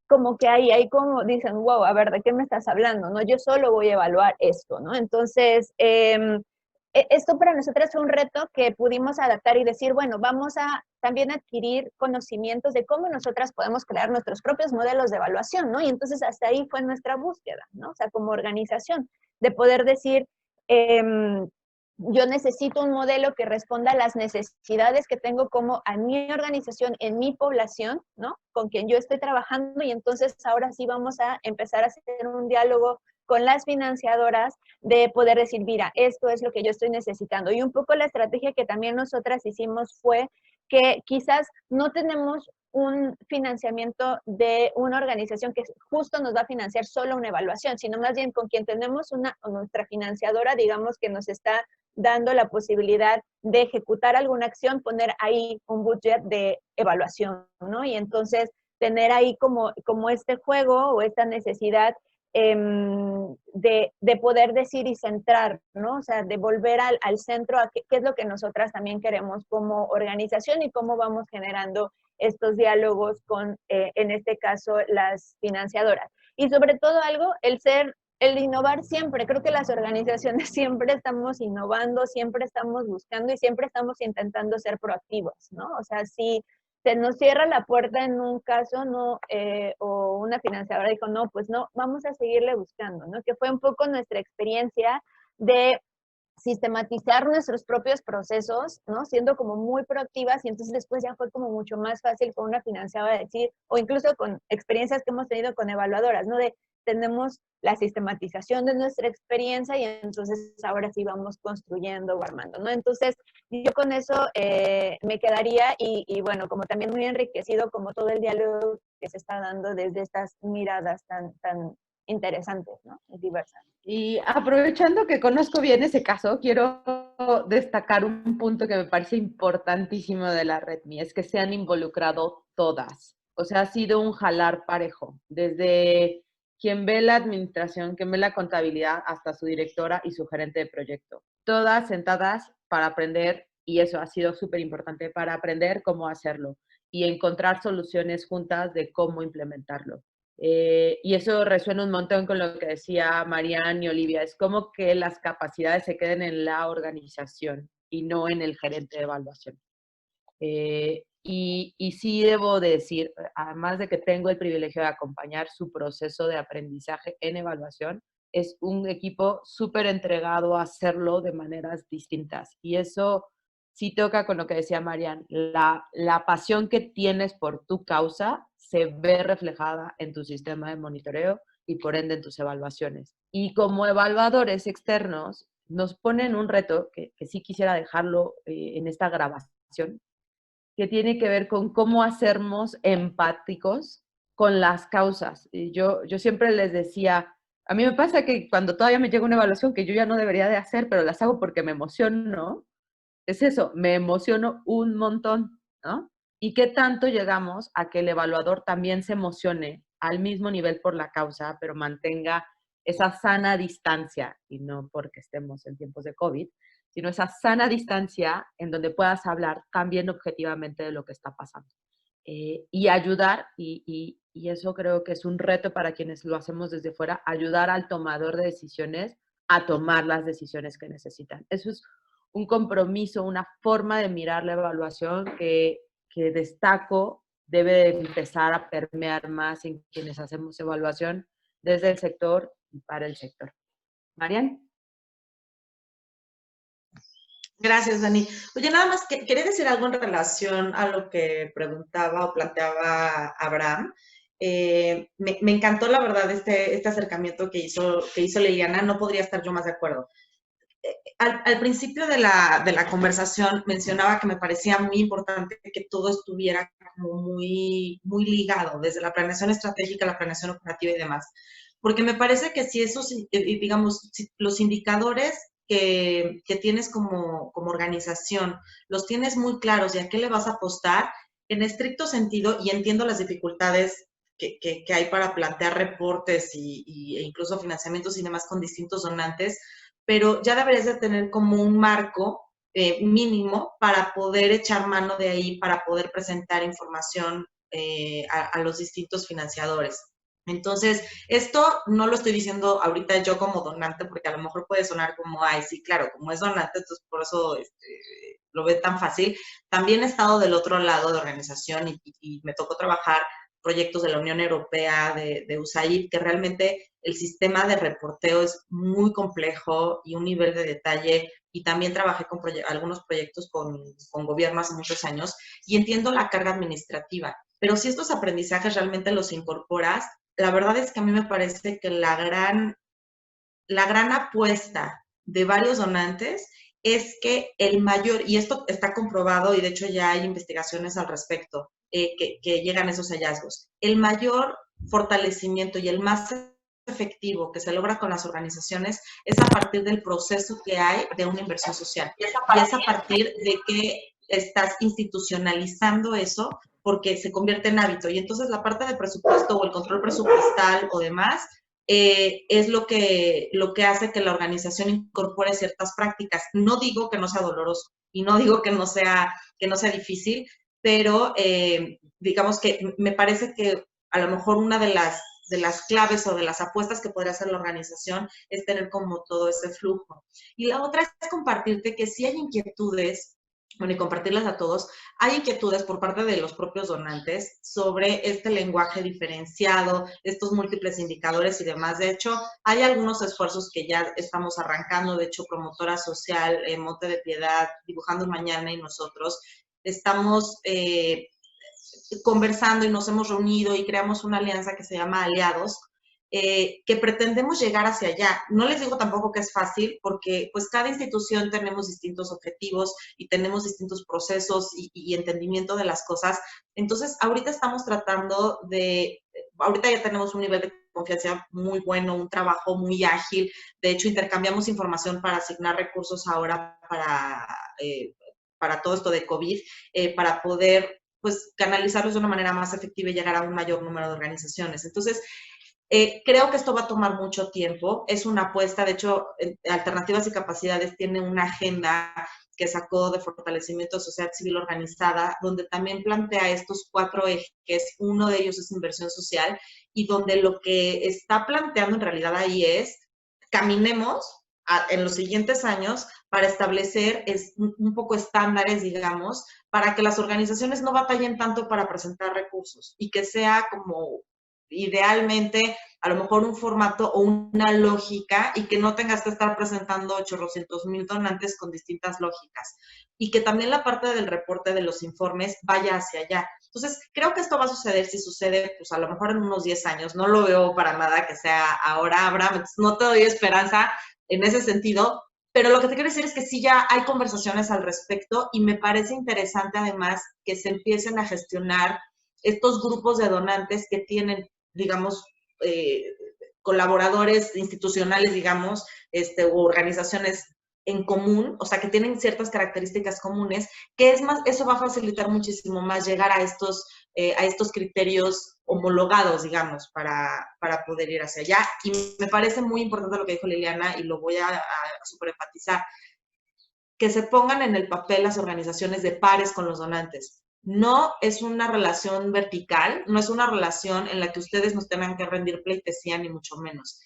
como que ahí como dicen, wow, a ver, ¿de qué me estás hablando? ¿No? Yo solo voy a evaluar esto, ¿no? Entonces, esto para nosotros fue un reto que pudimos adaptar y decir, bueno, vamos a también adquirir conocimientos de cómo nosotras podemos crear nuestros propios modelos de evaluación, ¿no? Y entonces hasta ahí fue nuestra búsqueda, ¿no? O sea, como organización, de poder decir, yo necesito un modelo que responda a las necesidades que tengo como a mi organización, en mi población, ¿no? Con quien yo estoy trabajando, y entonces ahora sí vamos a empezar a hacer un diálogo con las financiadoras de poder decir, mira, esto es lo que yo estoy necesitando. Y un poco la estrategia que también nosotras hicimos fue que quizás no tenemos un financiamiento de una organización que justo nos va a financiar solo una evaluación, sino más bien con quien tenemos nuestra financiadora, digamos, que nos está dando la posibilidad de ejecutar alguna acción, poner ahí un budget de evaluación, ¿no? Y entonces tener ahí como este juego o esta necesidad de poder decir y centrar, ¿no? O sea, de volver al centro a qué es lo que nosotras también queremos como organización y cómo vamos generando estos diálogos con, en este caso, las financiadoras. Y sobre todo algo, el innovar siempre. Creo que las organizaciones siempre estamos innovando, siempre estamos buscando y siempre estamos intentando ser proactivos, ¿no? O sea, si se nos cierra la puerta en un caso, no, o una financiadora dijo, no, pues no, vamos a seguirle buscando, ¿no? Que fue un poco nuestra experiencia de sistematizar nuestros propios procesos, ¿no? Siendo como muy proactivas, y entonces después ya fue como mucho más fácil con una financiadora decir, o incluso con experiencias que hemos tenido con evaluadoras, ¿no? Tenemos la sistematización de nuestra experiencia y entonces ahora sí vamos construyendo o armando, ¿no? Entonces, yo con eso me quedaría y bueno, como también muy enriquecido como todo el diálogo que se está dando desde estas miradas tan interesantes, ¿no? Y diversas. Y aprovechando que conozco bien ese caso, quiero destacar un punto que me parece importantísimo de la REDMI, es que se han involucrado todas. O sea, ha sido un jalar parejo, desde quien ve la administración, quien ve la contabilidad, hasta su directora y su gerente de proyecto. Todas sentadas para aprender, y eso ha sido súper importante, para aprender cómo hacerlo y encontrar soluciones juntas de cómo implementarlo. Y eso resuena un montón con lo que decía Marian y Olivia, es como que las capacidades se queden en la organización y no en el gerente de evaluación. Y sí debo decir, además de que tengo el privilegio de acompañar su proceso de aprendizaje en evaluación, es un equipo súper entregado a hacerlo de maneras distintas. Y eso sí toca con lo que decía Marian, la pasión que tienes por tu causa se ve reflejada en tu sistema de monitoreo y por ende en tus evaluaciones. Y como evaluadores externos, nos ponen un reto que sí quisiera dejarlo en esta grabación, que tiene que ver con cómo hacernos empáticos con las causas. Y yo siempre les decía, a mí me pasa que cuando todavía me llega una evaluación que yo ya no debería de hacer, pero las hago porque me emociono, es eso, me emociono un montón, ¿no? ¿Y qué tanto llegamos a que el evaluador también se emocione al mismo nivel por la causa, pero mantenga esa sana distancia, y no porque estemos en tiempos de COVID, sino esa sana distancia en donde puedas hablar también objetivamente de lo que está pasando. Y ayudar, y eso creo que es un reto para quienes lo hacemos desde fuera, ayudar al tomador de decisiones a tomar las decisiones que necesitan. Eso es un compromiso, una forma de mirar la evaluación que destaco debe de empezar a permear más en quienes hacemos evaluación desde el sector y para el sector. Marian. Gracias, Dani. Oye, nada más, quería decir algo en relación a lo que preguntaba o planteaba Abraham. Me encantó, la verdad, este acercamiento que hizo Liliana. No podría estar yo más de acuerdo. Al principio de la conversación mencionaba que me parecía muy importante que todo estuviera como muy, muy ligado, desde la planeación estratégica, la planeación operativa y demás. Porque me parece que si esos, digamos, si los indicadores que tienes como organización los tienes muy claros y a qué le vas a apostar, en estricto sentido, y entiendo las dificultades que hay para plantear reportes e incluso financiamientos y demás con distintos donantes, pero ya deberías de tener como un marco mínimo para poder echar mano de ahí, para poder presentar información a los distintos financiadores. Entonces, esto no lo estoy diciendo ahorita yo como donante, porque a lo mejor puede sonar como, ay, sí, claro, como es donante, entonces por eso lo ve tan fácil. También he estado del otro lado de organización y me tocó trabajar proyectos de la Unión Europea, de USAID, que realmente el sistema de reporteo es muy complejo y un nivel de detalle, y también trabajé con algunos proyectos con gobierno hace muchos años, y entiendo la carga administrativa, pero si estos aprendizajes realmente los incorporas, la verdad es que a mí me parece que la gran apuesta de varios donantes es que el mayor, y esto está comprobado y de hecho ya hay investigaciones al respecto, que llegan a esos hallazgos, el mayor fortalecimiento y el más efectivo que se logra con las organizaciones es a partir del proceso que hay de una inversión social. Y es a partir de que estás institucionalizando eso porque se convierte en hábito. Y entonces la parte de presupuesto o el control presupuestal o demás es lo que hace que la organización incorpore ciertas prácticas. No digo que no sea doloroso y no digo que no sea difícil, pero digamos que me parece que a lo mejor una de las claves o de las apuestas que podría hacer la organización es tener como todo ese flujo. Y la otra es compartirte que si hay inquietudes, bueno, y compartirlas a todos, hay inquietudes por parte de los propios donantes sobre este lenguaje diferenciado, estos múltiples indicadores y demás. De hecho, hay algunos esfuerzos que ya estamos arrancando. De hecho, Promotora Social, Monte de Piedad, Dibujando un Mañana y nosotros estamos conversando y nos hemos reunido y creamos una alianza que se llama Aliados, que pretendemos llegar hacia allá. No les digo tampoco que es fácil, porque pues cada institución tenemos distintos objetivos y tenemos distintos procesos y entendimiento de las cosas. Entonces, ahorita estamos tratando ahorita ya tenemos un nivel de confianza muy bueno, un trabajo muy ágil. De hecho, intercambiamos información para asignar recursos ahora para todo esto de COVID, para poder pues canalizarlos de una manera más efectiva y llegar a un mayor número de organizaciones. Entonces, creo que esto va a tomar mucho tiempo, es una apuesta. De hecho, Alternativas y Capacidades tiene una agenda que sacó de fortalecimiento de sociedad civil organizada, donde también plantea estos 4 ejes. Uno de ellos es inversión social, y donde lo que está planteando en realidad ahí es caminemos en los siguientes años para establecer un poco estándares, digamos, para que las organizaciones no batallen tanto para presentar recursos y que sea como idealmente a lo mejor un formato o una lógica, y que no tengas que estar presentando 800,000 donantes con distintas lógicas, y que también la parte del reporte de los informes vaya hacia allá. Entonces, creo que esto va a suceder. Si sucede, pues a lo mejor en unos 10 años, no lo veo para nada que sea ahora, Abraham, no te doy esperanza en ese sentido, pero lo que te quiero decir es que sí ya hay conversaciones al respecto, y me parece interesante además que se empiecen a gestionar estos grupos de donantes que tienen, digamos, colaboradores institucionales, digamos, u organizaciones en común, o sea, que tienen ciertas características comunes, que es más, eso va a facilitar muchísimo más llegar a estos a estos criterios homologados, digamos, para poder ir hacia allá. Y me parece muy importante lo que dijo Liliana y lo voy a súper enfatizar, que se pongan en el papel las organizaciones de pares con los donantes. No es una relación vertical, no es una relación en la que ustedes nos tengan que rendir pleitesía, ni mucho menos.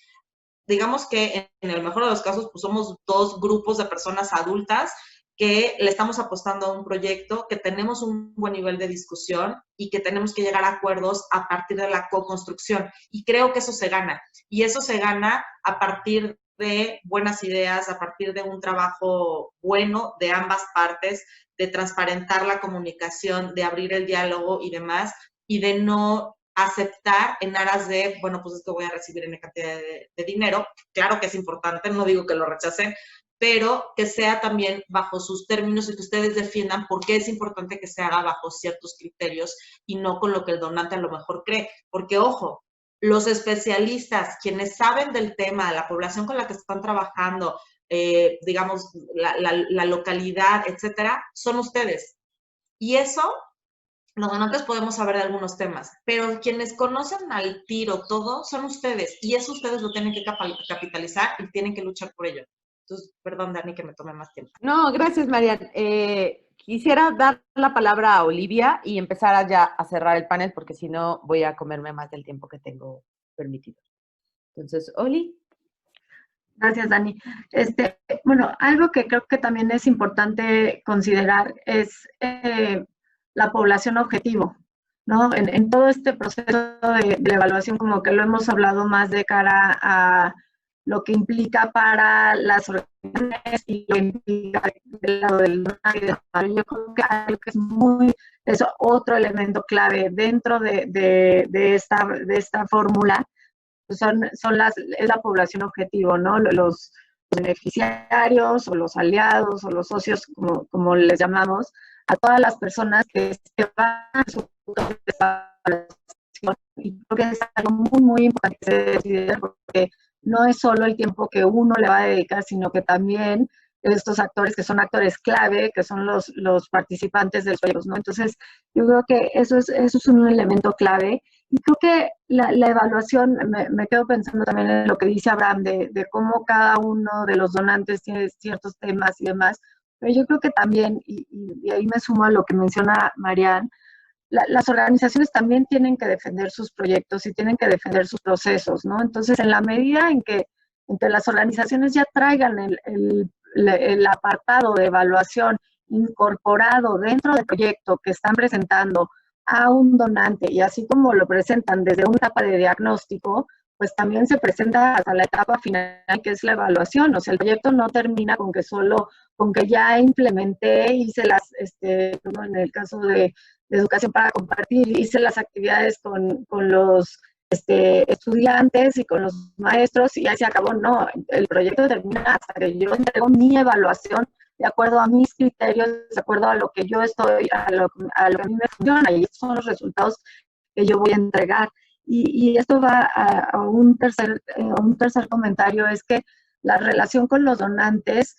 Digamos que en el mejor de los casos, pues somos dos grupos de personas adultas que le estamos apostando a un proyecto, que tenemos un buen nivel de discusión y que tenemos que llegar a acuerdos a partir de la co-construcción. Y creo que eso se gana. Y eso se gana a partir de buenas ideas, a partir de un trabajo bueno de ambas partes, de transparentar la comunicación, de abrir el diálogo y demás, y de no aceptar en aras de, bueno, pues esto voy a recibir en cantidad de dinero. Claro que es importante, no digo que lo rechacen, pero que sea también bajo sus términos y que ustedes defiendan por qué es importante que se haga bajo ciertos criterios y no con lo que el donante a lo mejor cree. Porque, ojo, los especialistas, quienes saben del tema, la población con la que están trabajando, digamos, la localidad, etcétera, son ustedes. Y eso, los donantes podemos saber de algunos temas, pero quienes conocen al tiro todo son ustedes. Y eso ustedes lo tienen que capitalizar y tienen que luchar por ello. Entonces, perdón, Dani, que me tome más tiempo. No, gracias, Marian. Quisiera dar la palabra a Olivia y empezar ya a cerrar el panel, porque si no voy a comerme más del tiempo que tengo permitido. Entonces, Oli. Gracias, Dani. Bueno, algo que creo que también es importante considerar es la población objetivo, ¿no? En todo este proceso de evaluación, como que lo hemos hablado más de cara a lo que implica para las organizaciones y lo que implica del lado del donante. Yo creo que algo que es otro elemento clave dentro de esta fórmula, pues es la población objetivo, ¿no? Los beneficiarios o los aliados o los socios, como les llamamos, a todas las personas que se van a su y creo que es algo muy, muy importante que se decide, porque no es solo el tiempo que uno le va a dedicar, sino que también estos actores que son actores clave, que son los participantes de los proyectos, ¿no? Entonces, yo creo que eso es un elemento clave. Y creo que la evaluación, me quedo pensando también en lo que dice Abraham, de cómo cada uno de los donantes tiene ciertos temas y demás, pero yo creo que también, y ahí me sumo a lo que menciona Marian, las organizaciones también tienen que defender sus proyectos y tienen que defender sus procesos, ¿no? Entonces, en la medida en que entre las organizaciones ya traigan el apartado de evaluación incorporado dentro del proyecto que están presentando a un donante, y así como lo presentan desde una etapa de diagnóstico, pues también se presenta hasta la etapa final, que es la evaluación. O sea, el proyecto no termina con que ya implementé, hice como en el caso de educación para compartir, hice las actividades con los estudiantes y con los maestros y ya se acabó. No, el proyecto termina hasta que yo entrego mi evaluación de acuerdo a mis criterios, de acuerdo a lo que yo a lo que a mí me funciona, y estos son los resultados que yo voy a entregar. Y esto va a un tercer comentario, es que la relación con los donantes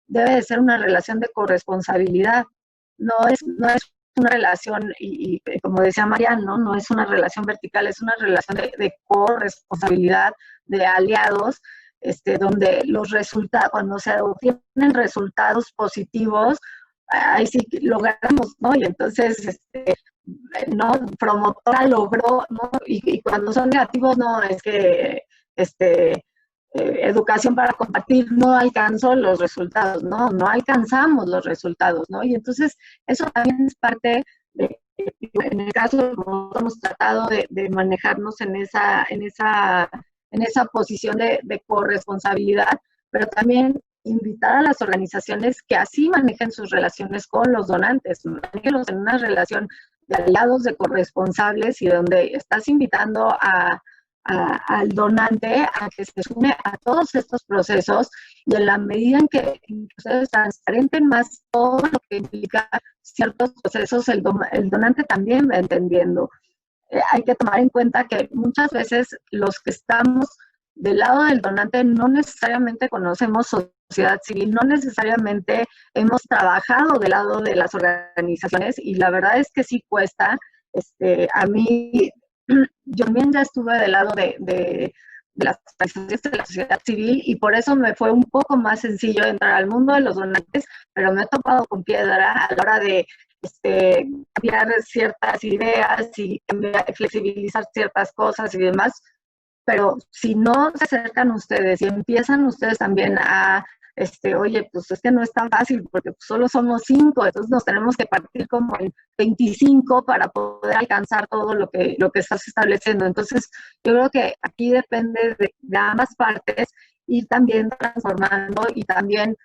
debe de ser una relación de corresponsabilidad. No es una relación, y como decía Marian, no es una relación vertical, es una relación de corresponsabilidad, de aliados, donde los resultados, cuando se obtienen resultados positivos, ahí sí logramos, ¿no? Y entonces, ¿no? Promotora logró, ¿no? Y cuando son negativos, no, es que, educación para compartir no alcanzó los resultados, no alcanzamos los resultados, ¿no? Y entonces, eso también es parte de, en el caso, como hemos tratado de manejarnos en esa posición de corresponsabilidad, pero también invitar a las organizaciones que así manejen sus relaciones con los donantes, manejenlos en una relación de aliados, de corresponsables, y donde estás invitando al donante a que se sume a todos estos procesos, y en la medida en que ustedes transparenten más todo lo que implica ciertos procesos, el donante también va entendiendo. Hay que tomar en cuenta que muchas veces los que estamos del lado del donante no necesariamente conocemos sociedad civil, no necesariamente hemos trabajado del lado de las organizaciones, y la verdad es que sí cuesta, A mí, yo también ya estuve del lado de las organizaciones de la sociedad civil y por eso me fue un poco más sencillo entrar al mundo de los donantes, pero me he topado con piedra a la hora de cambiar ciertas ideas y flexibilizar ciertas cosas y demás. Pero si no se acercan ustedes y empiezan ustedes también a oye, pues es que no es tan fácil porque solo somos 5, entonces nos tenemos que partir como en 25 para poder alcanzar todo lo que estás estableciendo. Entonces, yo creo que aquí depende de ambas partes, ir también transformando y también,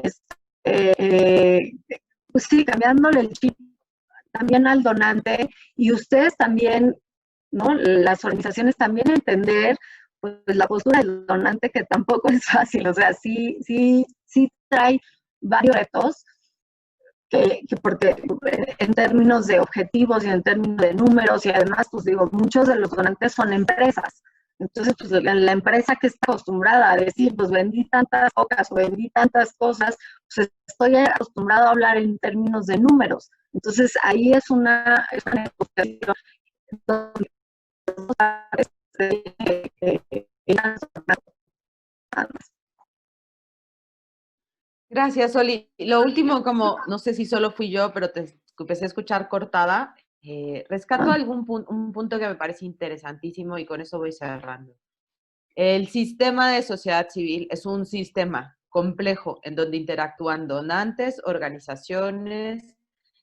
pues sí, cambiándole el chip también al donante y ustedes también, ¿no? Las organizaciones también entender pues la postura del donante, que tampoco es fácil, o sea, sí trae varios retos, que porque en términos de objetivos y en términos de números, y además, pues digo, muchos de los donantes son empresas. Entonces, pues la empresa que está acostumbrada a decir, pues vendí tantas cocas o vendí tantas cosas, pues estoy acostumbrado a hablar en términos de números. Entonces, ahí es una negociación donde Gracias, Oli. Lo último, como no sé si solo fui yo, pero te empecé a escuchar cortada, rescato un punto que me parece interesantísimo y con eso voy cerrando. El sistema de sociedad civil es un sistema complejo en donde interactúan donantes, organizaciones,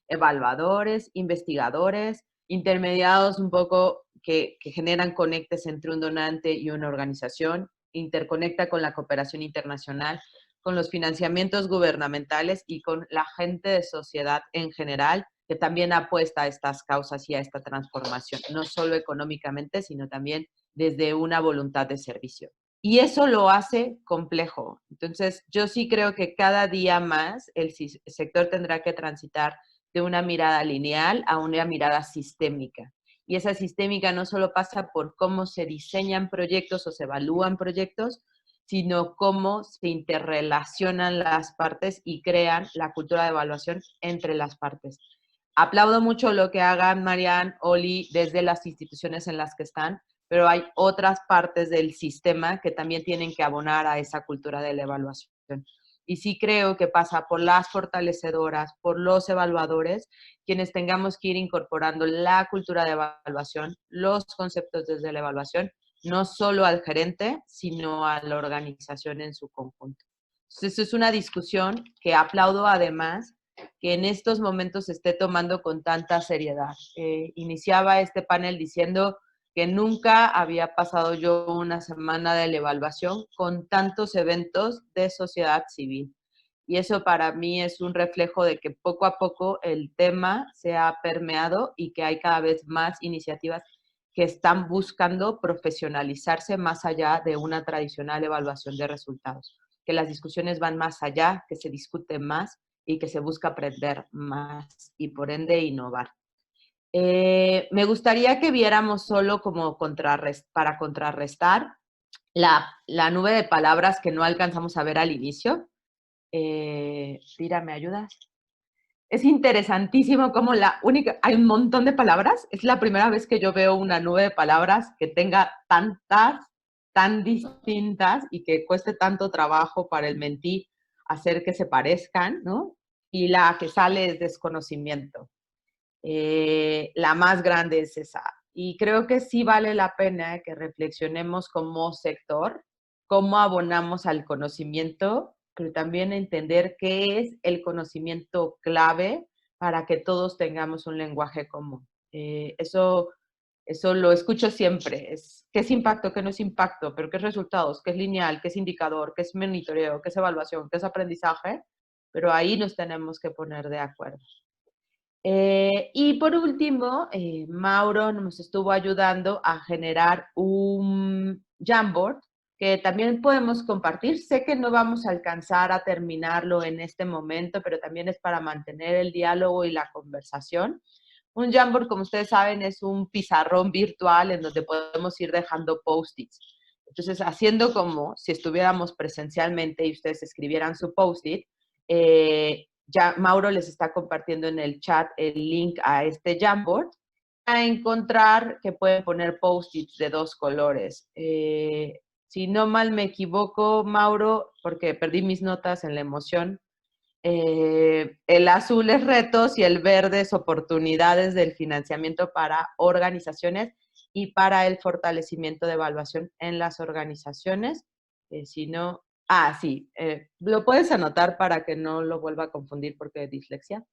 evaluadores, investigadores, intermediados un poco que generan conectes entre un donante y una organización, interconecta con la cooperación internacional, con los financiamientos gubernamentales y con la gente de sociedad en general, que también apuesta a estas causas y a esta transformación, no solo económicamente, sino también desde una voluntad de servicio. Y eso lo hace complejo. Entonces, yo sí creo que cada día más el sector tendrá que transitar de una mirada lineal a una mirada sistémica. Y esa sistémica no solo pasa por cómo se diseñan proyectos o se evalúan proyectos, sino cómo se interrelacionan las partes y crean la cultura de evaluación entre las partes. Aplaudo mucho lo que hagan Marian, Oli, desde las instituciones en las que están, pero hay otras partes del sistema que también tienen que abonar a esa cultura de la evaluación. Y sí creo que pasa por las fortalecedoras, por los evaluadores, quienes tengamos que ir incorporando la cultura de evaluación, los conceptos desde la evaluación, no solo al gerente, sino a la organización en su conjunto. Entonces, es una discusión que aplaudo además que en estos momentos se esté tomando con tanta seriedad. Iniciaba este panel diciendo que nunca había pasado yo una semana de la evaluación con tantos eventos de sociedad civil. Y eso para mí es un reflejo de que poco a poco el tema se ha permeado y que hay cada vez más iniciativas que están buscando profesionalizarse más allá de una tradicional evaluación de resultados. Que las discusiones van más allá, que se discute más y que se busca aprender más y por ende innovar. Me gustaría que viéramos solo como para contrarrestar la nube de palabras que no alcanzamos a ver al inicio. Tira, ¿me ayudas? Es interesantísimo cómo hay un montón de palabras. Es la primera vez que yo veo una nube de palabras que tenga tantas, tan distintas y que cueste tanto trabajo para el mentí hacer que se parezcan, ¿no? Y la que sale es desconocimiento. La más grande es esa. Y creo que sí vale la pena que reflexionemos como sector, cómo abonamos al conocimiento, pero también entender qué es el conocimiento clave para que todos tengamos un lenguaje común. Eso lo escucho siempre. ¿Qué es impacto? ¿Qué no es impacto? ¿Pero qué es resultados? ¿Qué es lineal? ¿Qué es indicador? ¿Qué es monitoreo? ¿Qué es evaluación? ¿Qué es aprendizaje? Pero ahí nos tenemos que poner de acuerdo. Y por último, Mauro nos estuvo ayudando a generar un Jamboard que también podemos compartir. Sé que no vamos a alcanzar a terminarlo en este momento, pero también es para mantener el diálogo y la conversación. Un Jamboard, como ustedes saben, es un pizarrón virtual en donde podemos ir dejando post-its. Entonces, haciendo como si estuviéramos presencialmente y ustedes escribieran su post-it, ya Mauro les está compartiendo en el chat el link a este Jamboard encontrar que pueden poner post-its de 2 colores. Si no mal me equivoco, Mauro, porque perdí mis notas en la emoción, el azul es retos y el verde es oportunidades del financiamiento para organizaciones y para el fortalecimiento de evaluación en las organizaciones. Si no, sí, lo puedes anotar para que no lo vuelva a confundir porque es dislexia.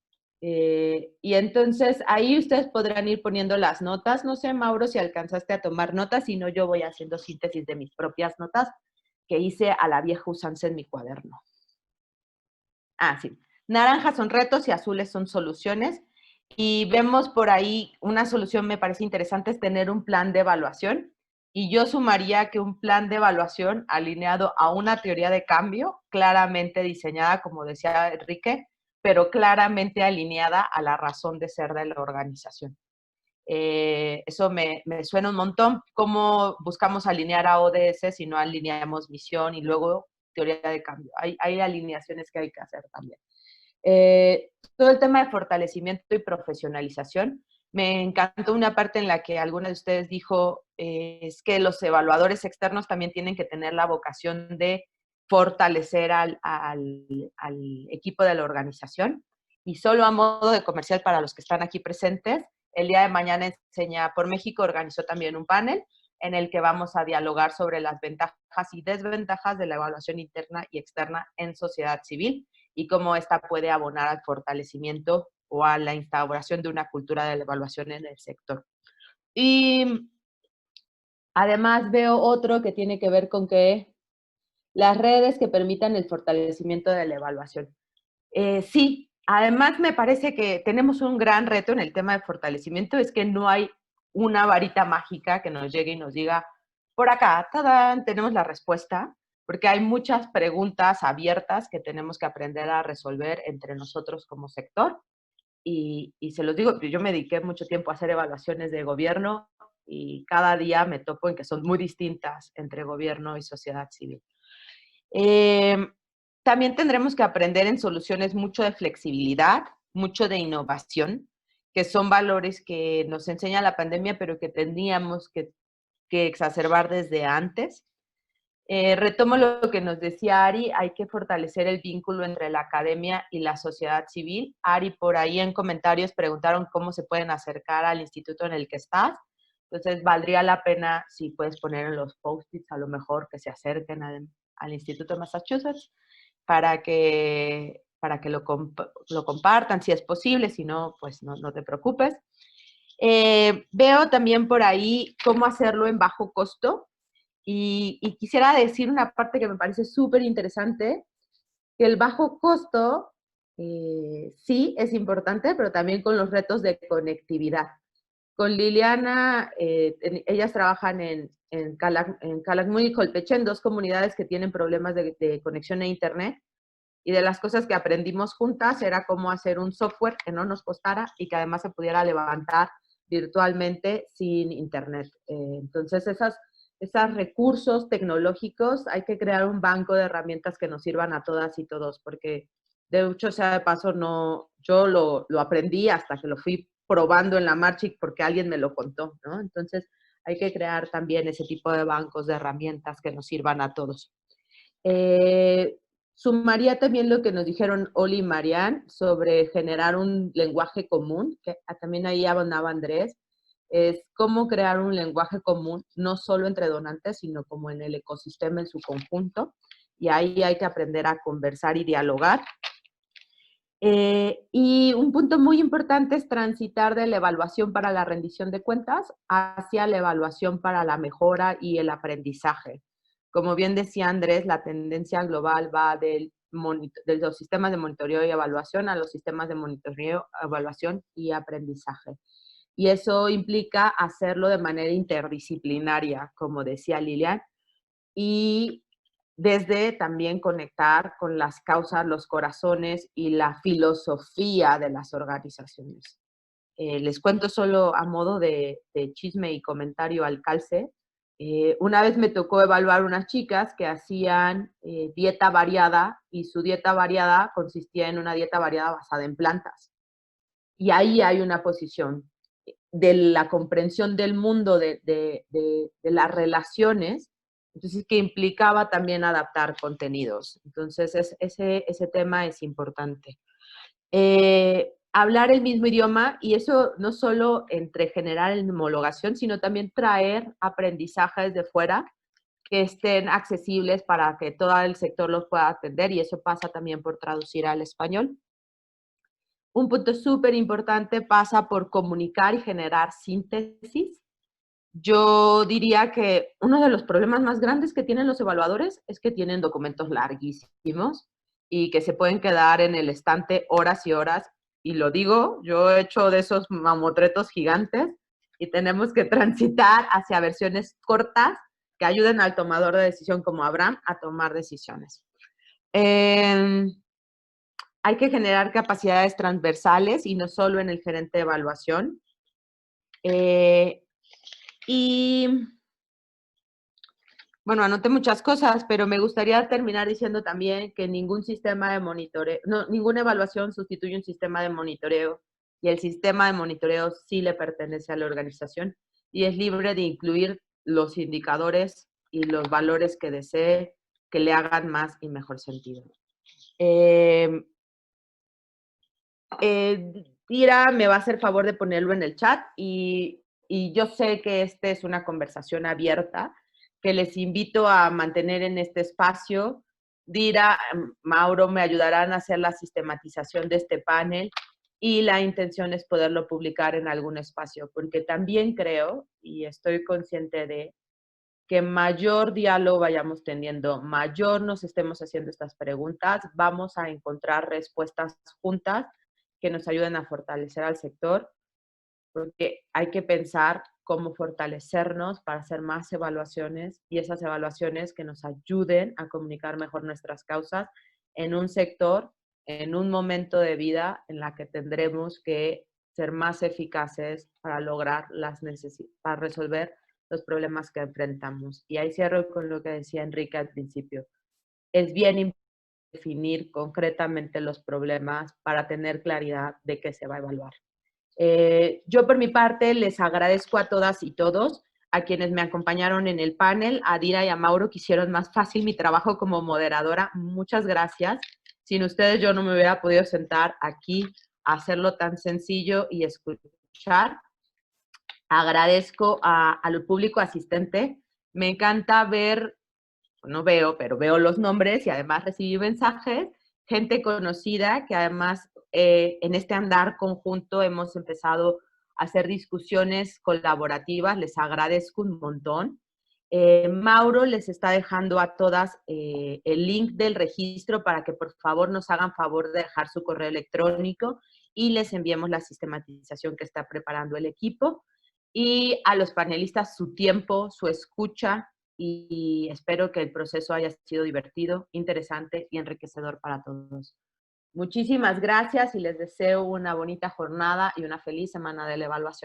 Y entonces ahí ustedes podrán ir poniendo las notas. No sé, Mauro, si alcanzaste a tomar notas, si no, yo voy haciendo síntesis de mis propias notas que hice a la vieja usanza en mi cuaderno. Sí. Naranjas son retos y azules son soluciones. Y vemos por ahí una solución, me parece interesante, es tener un plan de evaluación. Y yo sumaría que un plan de evaluación alineado a una teoría de cambio, claramente diseñada, como decía Enrique, pero claramente alineada a la razón de ser de la organización. Eso me suena un montón. ¿Cómo buscamos alinear a ODS si no alineamos misión y luego teoría de cambio? Hay alineaciones que hay que hacer también. Todo el tema de fortalecimiento y profesionalización. Me encantó una parte en la que alguna de ustedes dijo es que los evaluadores externos también tienen que tener la vocación de fortalecer al equipo de la organización. Y solo a modo de comercial para los que están aquí presentes, el día de mañana Enseña por México organizó también un panel en el que vamos a dialogar sobre las ventajas y desventajas de la evaluación interna y externa en sociedad civil y cómo esta puede abonar al fortalecimiento o a la instauración de una cultura de la evaluación en el sector. Y además veo otro que tiene que ver con que las redes que permitan el fortalecimiento de la evaluación. Sí, además me parece que tenemos un gran reto en el tema de fortalecimiento, es que no hay una varita mágica que nos llegue y nos diga, por acá, ¡tadán!, tenemos la respuesta, porque hay muchas preguntas abiertas que tenemos que aprender a resolver entre nosotros como sector. Y se los digo, yo me dediqué mucho tiempo a hacer evaluaciones de gobierno y cada día me topo en que son muy distintas entre gobierno y sociedad civil. También tendremos que aprender en soluciones mucho de flexibilidad, mucho de innovación, que son valores que nos enseña la pandemia, pero que tendríamos que exacerbar desde antes. Retomo lo que nos decía Ari, hay que fortalecer el vínculo entre la academia y la sociedad civil. Ari, por ahí en comentarios preguntaron cómo se pueden acercar al instituto en el que estás. Entonces, valdría la pena, si puedes poner en los post-its, a lo mejor que se acerquen al Instituto de Massachusetts para que lo compartan, si es posible, si no, pues no te preocupes. Veo también por ahí cómo hacerlo en bajo costo. Y quisiera decir una parte que me parece súper interesante, que el bajo costo sí es importante, pero también con los retos de conectividad. Con Liliana, ellas trabajan en Calakmul y Colpechen, 2 comunidades que tienen problemas de conexión a internet, y de las cosas que aprendimos juntas era cómo hacer un software que no nos costara y que además se pudiera levantar virtualmente sin internet. Entonces, esos recursos tecnológicos, hay que crear un banco de herramientas que nos sirvan a todas y todos, porque de hecho, sea de paso, yo lo aprendí hasta que lo fui probando en la marcha y porque alguien me lo contó, ¿no? Entonces, hay que crear también ese tipo de bancos de herramientas que nos sirvan a todos. Sumaría también lo que nos dijeron Oli y Marian sobre generar un lenguaje común, que también ahí abonaba Andrés, es cómo crear un lenguaje común, no solo entre donantes, sino como en el ecosistema en su conjunto, y ahí hay que aprender a conversar y dialogar. Y un punto muy importante es transitar de la evaluación para la rendición de cuentas hacia la evaluación para la mejora y el aprendizaje. Como bien decía Andrés, la tendencia global va de los sistemas de monitoreo y evaluación a los sistemas de monitoreo, evaluación y aprendizaje. Y eso implica hacerlo de manera interdisciplinaria, como decía Lilian, y desde también conectar con las causas, los corazones y la filosofía de las organizaciones. Les cuento solo a modo de chisme y comentario al calce. Una vez me tocó evaluar unas chicas que hacían dieta variada y su dieta variada consistía en una dieta variada basada en plantas. Y ahí hay una posición de la comprensión del mundo, de las relaciones, entonces que implicaba también adaptar contenidos. Entonces ese tema es importante. Hablar el mismo idioma, y eso no solo entre generar en homologación, sino también traer aprendizajes de fuera que estén accesibles para que todo el sector los pueda atender, y eso pasa también por traducir al español. Un punto súper importante pasa por comunicar y generar síntesis. Yo diría que uno de los problemas más grandes que tienen los evaluadores es que tienen documentos larguísimos y que se pueden quedar en el estante horas y horas. Y lo digo, yo he hecho de esos mamotretos gigantes y tenemos que transitar hacia versiones cortas que ayuden al tomador de decisión como Abraham a tomar decisiones. Hay que generar capacidades transversales y no solo en el gerente de evaluación. Y bueno, anoté muchas cosas, pero me gustaría terminar diciendo también que ningún sistema de monitoreo, no, ninguna evaluación sustituye un sistema de monitoreo, y el sistema de monitoreo sí le pertenece a la organización y es libre de incluir los indicadores y los valores que desee que le hagan más y mejor sentido. Dira me va a hacer favor de ponerlo en el chat, y yo sé que esta es una conversación abierta que les invito a mantener en este espacio. Dira, Mauro me ayudarán a hacer la sistematización de este panel, y la intención es poderlo publicar en algún espacio, porque también creo y estoy consciente de que mayor diálogo vayamos teniendo, mayor nos estemos haciendo estas preguntas, vamos a encontrar respuestas juntas que nos ayuden a fortalecer al sector, porque hay que pensar cómo fortalecernos para hacer más evaluaciones, y esas evaluaciones que nos ayuden a comunicar mejor nuestras causas en un sector, en un momento de vida en la que tendremos que ser más eficaces para lograr para resolver los problemas que enfrentamos. Y ahí cierro con lo que decía Enrique al principio. Es bien importante definir concretamente los problemas para tener claridad de qué se va a evaluar. Yo por mi parte les agradezco a todas y todos, a quienes me acompañaron en el panel, a Dira y a Mauro, que hicieron más fácil mi trabajo como moderadora. Muchas gracias. Sin ustedes yo no me hubiera podido sentar aquí a hacerlo tan sencillo y escuchar. Agradezco al público asistente. Me encanta ver, no veo, pero veo los nombres y además recibí mensajes, gente conocida que además en este andar conjunto hemos empezado a hacer discusiones colaborativas. Les agradezco un montón. Mauro les está dejando a todas el link del registro para que por favor nos hagan favor de dejar su correo electrónico y les enviemos la sistematización que está preparando el equipo. Y a los panelistas su tiempo, su escucha, y espero que el proceso haya sido divertido, interesante y enriquecedor para todos. Muchísimas gracias y les deseo una bonita jornada y una feliz semana de la evaluación.